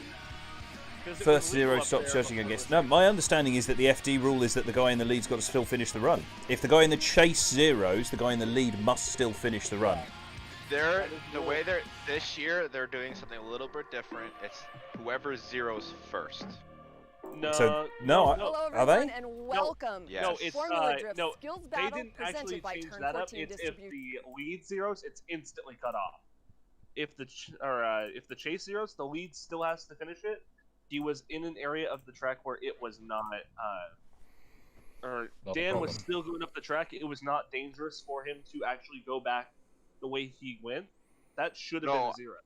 'Cause it First was legal zero up stops there judging before against. it No, was- my understanding is that the FD rule is that the guy in the lead's got to still finish the run. If the guy in the chase zeros, the guy in the lead must still finish the run. The way they're this year, they're doing something a little bit different. It's whoever zeros first. No, So no, Hello, are they? everyone, and welcome Yes. No, to it's Formula Drift no. Skills They Battle didn't actually presented by change Turn that up. 14 It's if Distribution. the lead zeros, it's instantly cut off. If the if the chase zeros, the lead still has to finish it. He was in an area of the track where it was not. Or Not a Dan was problem. still going up the track. It was not dangerous for him to actually go back the way he went. That should have been No. a zero.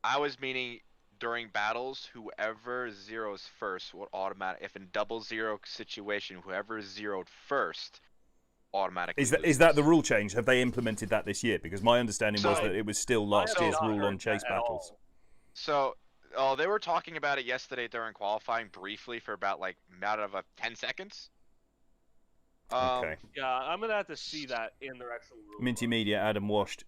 I was meaning during battles, whoever zeros first will automatic. If in double zero situation, whoever zeroed first automatically. Is that the rule change? Have they implemented that this year? Because my understanding was So- that it was still last So- year's not rule on heard chase that at all. battles. So, they were talking about it yesterday during qualifying briefly for about like matter of 10 seconds. Okay. Yeah, I'm gonna have to see that in their actual rule. Minty Media, Adam Washed,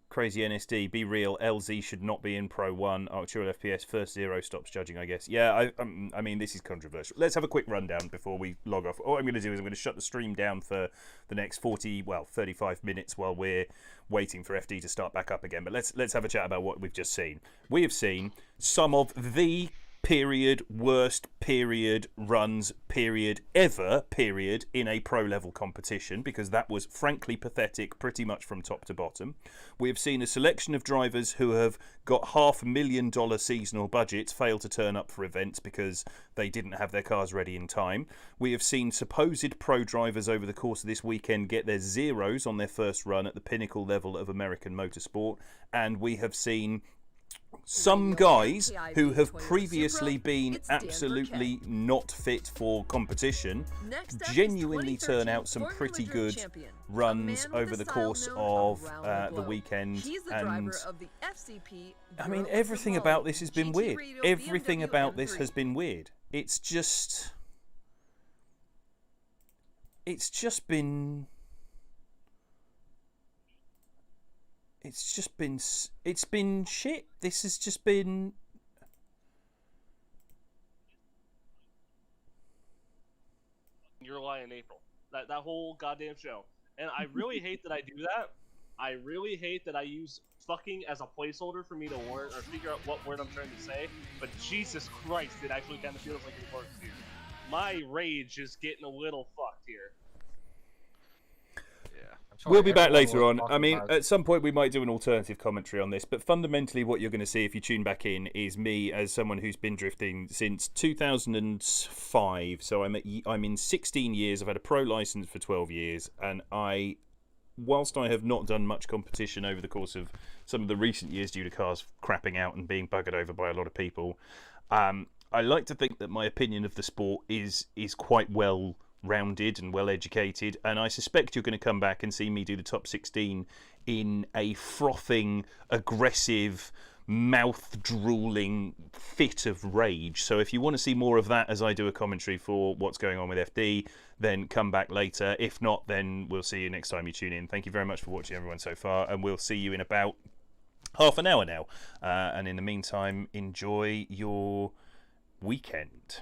Crazy NSD, Be Real, LZ should not be in Pro 1, Arctural FPS, first zero stops judging, I guess. Yeah, I mean, this is controversial. Let's have a quick rundown before we log off. All I'm going to do is I'm going to shut the stream down for the next 35 minutes while we're waiting for FD to start back up again. But let's have a chat about what we've just seen. We have seen some of the worst runs ever in a pro level competition, because that was frankly pathetic pretty much from top to bottom. We have seen a selection of drivers who have got $500,000 seasonal budgets fail to turn up for events because they didn't have their cars ready in time. We have seen supposed pro drivers over the course of this weekend get their zeros on their first run at the pinnacle level of American motorsport, and we have seen some guys who have previously been absolutely not fit for competition genuinely turn out some pretty good runs over the course of the weekend. And I mean, everything about this has been weird. Everything about this has been weird. It's just been shit. This has just been July and April. That whole goddamn show. And I really hate that I do that. I really hate that I use fucking as a placeholder for me to word or figure out what word I'm trying to say. But Jesus Christ, it actually kind of feels like it works here. My rage is getting a little fucked here. We'll be back later on. I mean, at some point we might do an alternative commentary on this, but fundamentally what you're going to see if you tune back in is me as someone who's been drifting since 2005. So I'm in 16 years. I've had a pro license for 12 years, and whilst I have not done much competition over the course of some of the recent years due to cars crapping out and being buggered over by a lot of people, I like to think that my opinion of the sport is quite well rounded and well educated, and I suspect you're going to come back and see me do the top 16 in a frothing, aggressive, mouth-drooling fit of rage. So if you want to see more of that as I do a commentary for what's going on with FD, then come back later. If not, then we'll see you next time you tune in. Thank you very much for watching, everyone, so far, and we'll see you in about half an hour now. And in the meantime, enjoy your weekend.